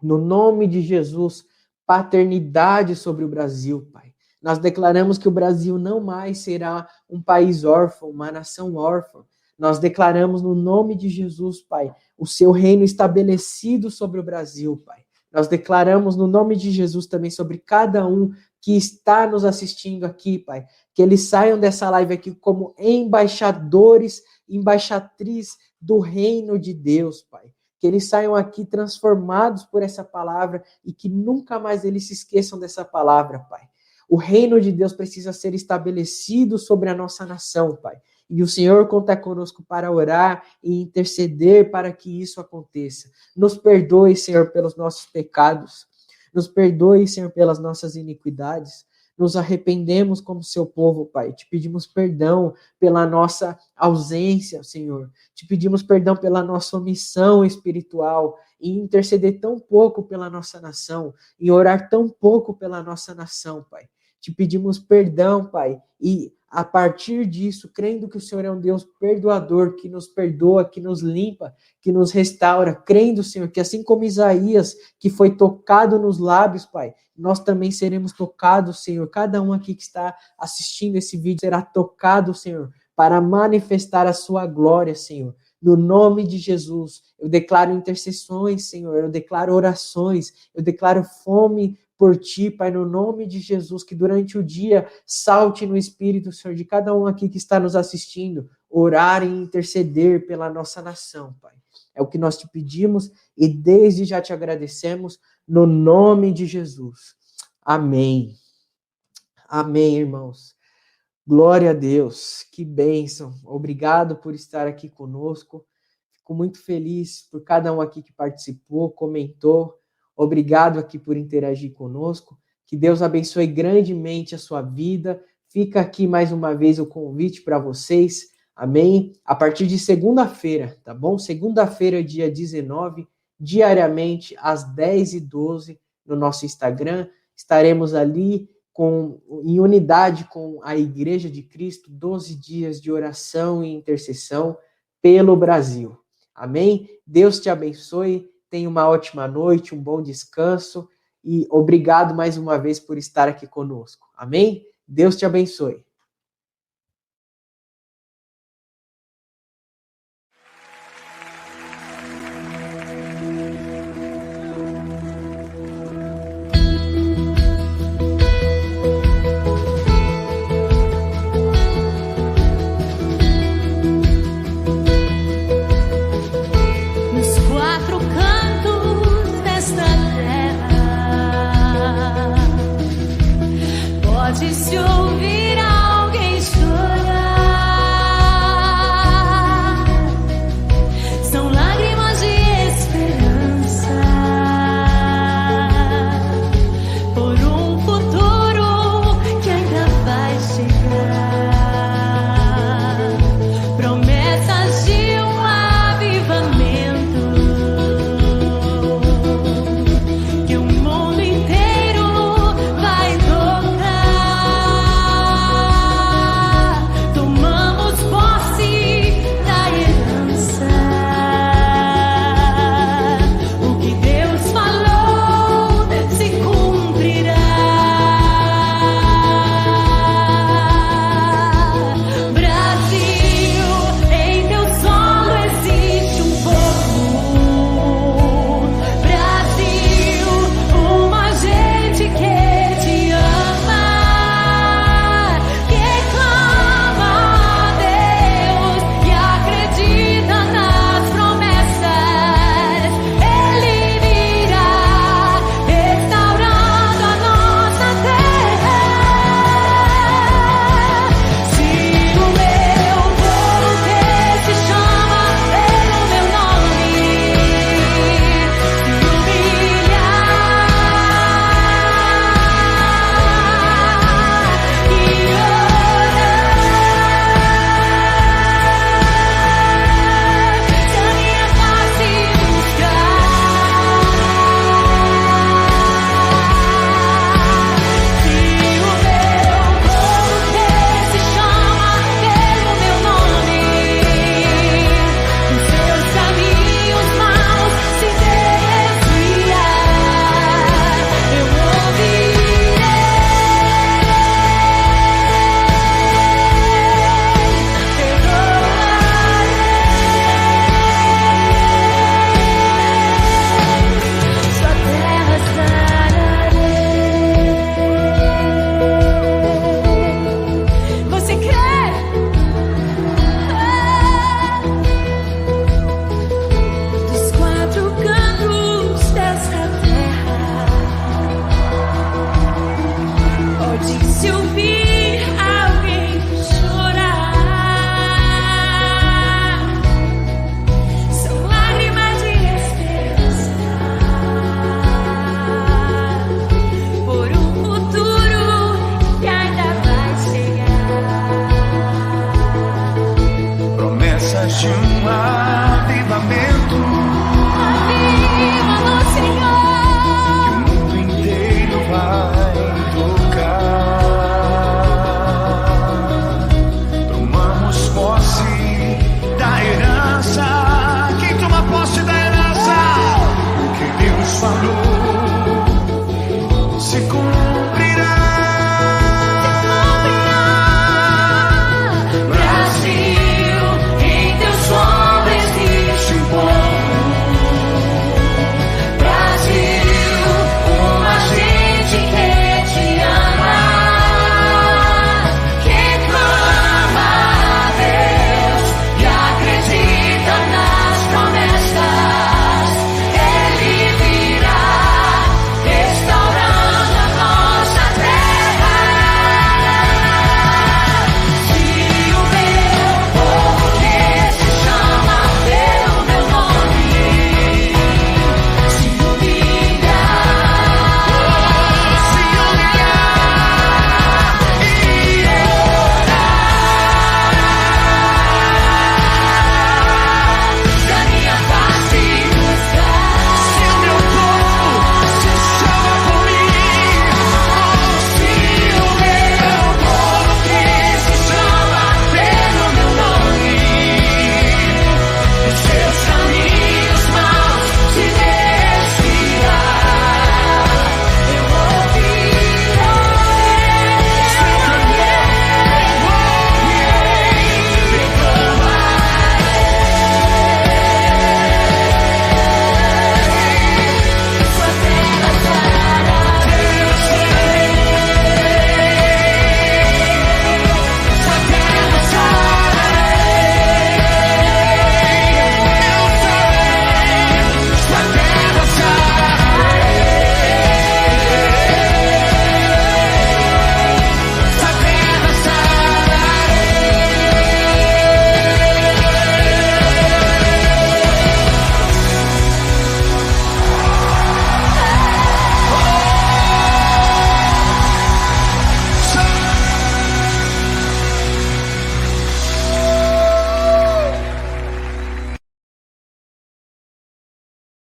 no nome de Jesus, paternidade sobre o Brasil, Pai. Nós declaramos que o Brasil não mais será um país órfão, uma nação órfã. Nós declaramos no nome de Jesus, Pai, o seu reino estabelecido sobre o Brasil, Pai. Nós declaramos no nome de Jesus também sobre cada um que está nos assistindo aqui, Pai, que eles saiam dessa live aqui como embaixadores, embaixatriz do reino de Deus, Pai. Que eles saiam aqui transformados por essa palavra e que nunca mais eles se esqueçam dessa palavra, Pai. O reino de Deus precisa ser estabelecido sobre a nossa nação, Pai. E o Senhor conta conosco para orar e interceder para que isso aconteça. Nos perdoe, Senhor, pelos nossos pecados. Nos perdoe, Senhor, pelas nossas iniquidades. Nos arrependemos como seu povo, Pai. Te pedimos perdão pela nossa ausência, Senhor. Te pedimos perdão pela nossa omissão espiritual e interceder tão pouco pela nossa nação e orar tão pouco pela nossa nação, Pai. Te pedimos perdão, Pai, e a partir disso, crendo que o Senhor é um Deus perdoador, que nos perdoa, que nos limpa, que nos restaura, crendo, Senhor, que assim como Isaías, que foi tocado nos lábios, Pai, nós também seremos tocados, Senhor. Cada um aqui que está assistindo esse vídeo será tocado, Senhor, para manifestar a sua glória, Senhor. No nome de Jesus, eu declaro intercessões, Senhor, eu declaro orações, eu declaro fome por ti, Pai, no nome de Jesus, que durante o dia salte no Espírito, Senhor, de cada um aqui que está nos assistindo, orar e interceder pela nossa nação, Pai. É o que nós te pedimos e desde já te agradecemos, no nome de Jesus. Amém. Amém, irmãos. Glória a Deus, que bênção. Obrigado por estar aqui conosco. Fico muito feliz por cada um aqui que participou, comentou. Obrigado aqui por interagir conosco. Que Deus abençoe grandemente a sua vida. Fica aqui mais uma vez o convite para vocês. Amém? A partir de segunda-feira, tá bom? Segunda-feira, dia 19, diariamente, às 10h12, no nosso Instagram. Estaremos ali em unidade com a Igreja de Cristo, 12 dias de oração e intercessão pelo Brasil. Amém? Deus te abençoe. Tenha uma ótima noite, um bom descanso e obrigado mais uma vez por estar aqui conosco. Amém? Deus te abençoe. Pode se ouvir